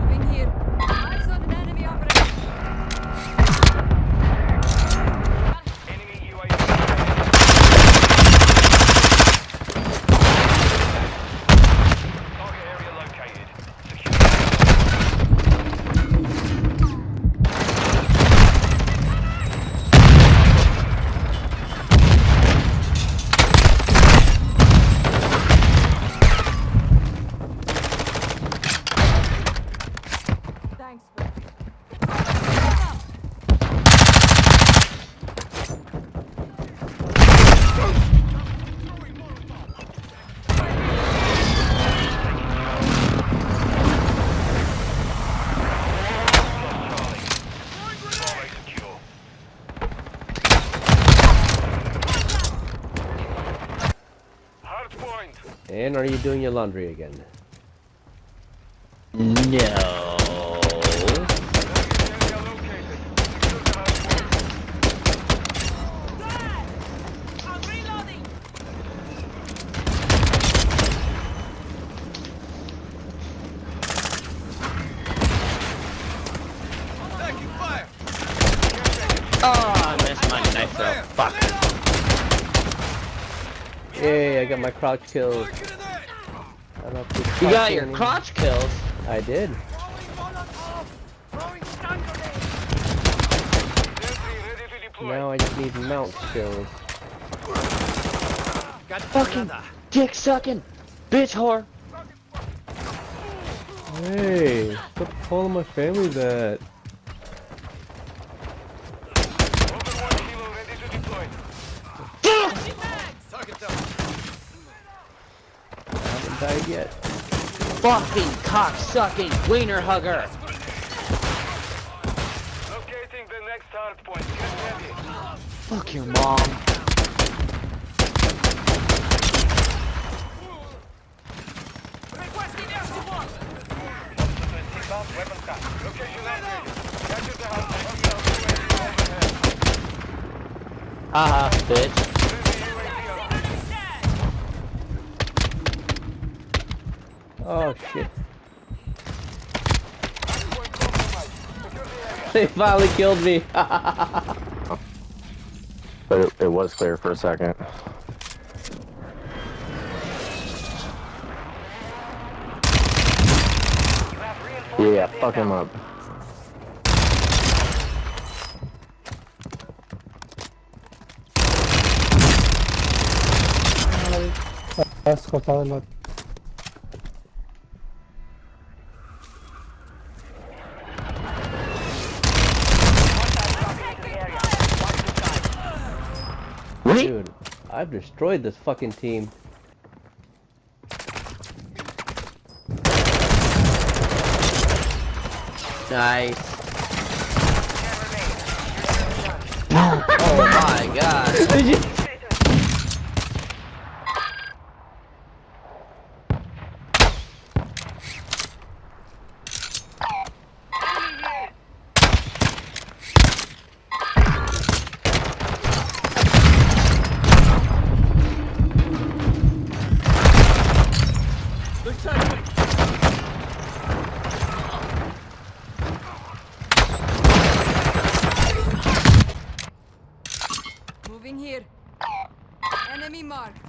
Moving here. Eyes on an enemy operator. Enemy UAV. Target area located. Thanks, bro. Secure. Hard point. And are you doing your laundry again? No. Area located. Secure the hard point. I'm reloading. Yay, I got my crouch kills. You got your crotch kills? I did. Now I just need mount kills. Fucking dick sucking bitch whore. Hey, stop calling my family that. I haven't died yet. Fucking cock sucking wiener hugger. Locating the next hard point. Get ready. Fuck your mom. Requesting air support. Weapons cut. Location upgrade. Capture the house. Haha, bitch. Oh shit. They finally killed me. But it was clear for a second. Yeah, fuck him up. Dude, I've destroyed this fucking team. Nice. Oh my god. Did you? Moving here. Enemy marked.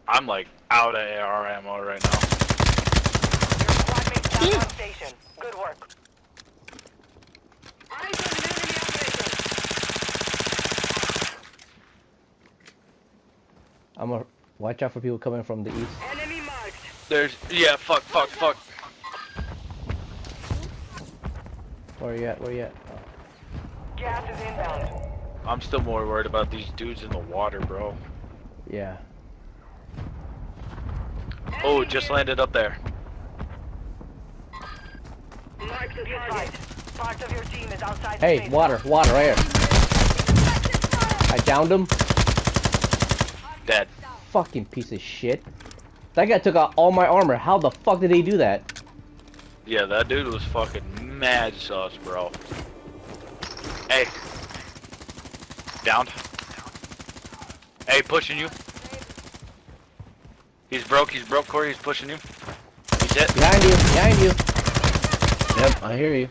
I'm like out of AR ammo right now. Your squad mates down on station. Good work. Eyes on an enemy operator. I'm gonna watch out for people coming from the east. Enemy marked. There's fuck. Where you at? Where you at? Oh. Gas is inbound. I'm still more worried about these dudes in the water, bro. Yeah. Oh, just landed up there. Mark the target. Part of your team is outside Hey, the safe water, water, right here. I downed him. Dead. Fucking piece of shit. That guy took out all my armor. How the fuck did he do that? Yeah, that dude was fucking mad sus, bro. Hey. Downed. Hey, pushing you. He's broke, Corey. He's pushing you. He's hit. Behind you, behind you. Yep, I hear you.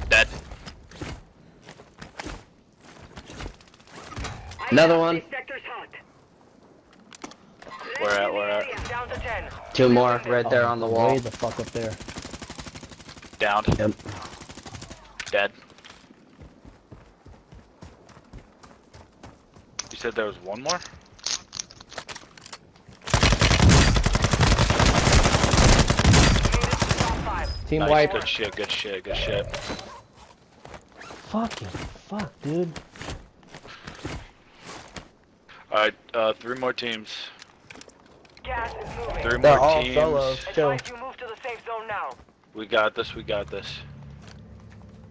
Dead. Another one. This sector's hot. Where at? Down to 10. Two more right there on the wall. Way the fuck up there. Downed. Yep. Dead. You said there was one more? Team Nice, wipe. good shit. Fucking fuck, dude. Alright, 3 more teams. Gas is moving. 3 They're more all teams. solos. Chill. Advise you move to the safe zone now. We got this.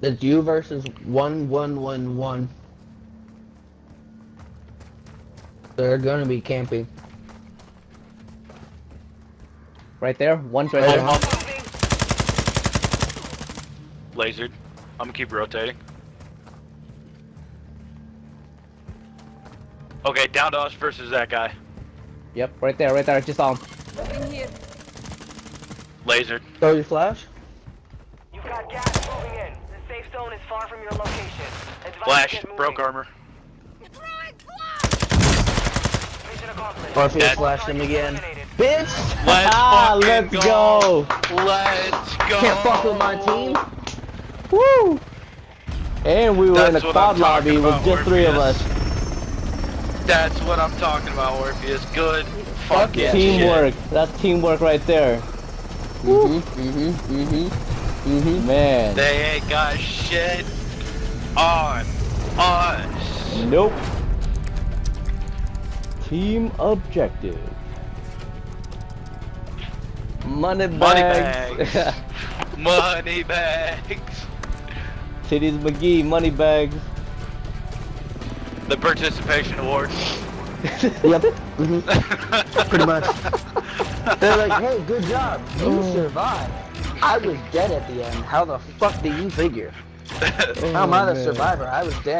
It's you versus 1-1-1-1. They're gonna be camping. Right there. One's right there. Lasered. I'm gonna keep rotating. Okay, down to us versus that guy. Yep, right there, right there. I just saw him. Moving here. Laser. Throw your flash. You've got gas moving in. The safe zone is far from your location. Advise you Flash. get moving. Broke armor. Throwing flash! Mission accomplished. Orpheus That- flashed him again. Eliminated. Bitch! Let's fucking let's go. go. Let's go. Can't fuck with my team. Woo! And we were in a That's what I'm quad lobby talking with about, just 3 of Orpheus. us. That's what I'm talking about, Orpheus. Good fucking Teamwork. That's teamwork right there. Man. They ain't got shit on us. Nope. Team objective. Money Money bags. bags. Money bags. Titties McGee, money bags. The participation award. Yep. Pretty much. They're like, hey, good job. You survived. I was dead at the end. How the fuck do you figure? How am I the survivor? I was dead.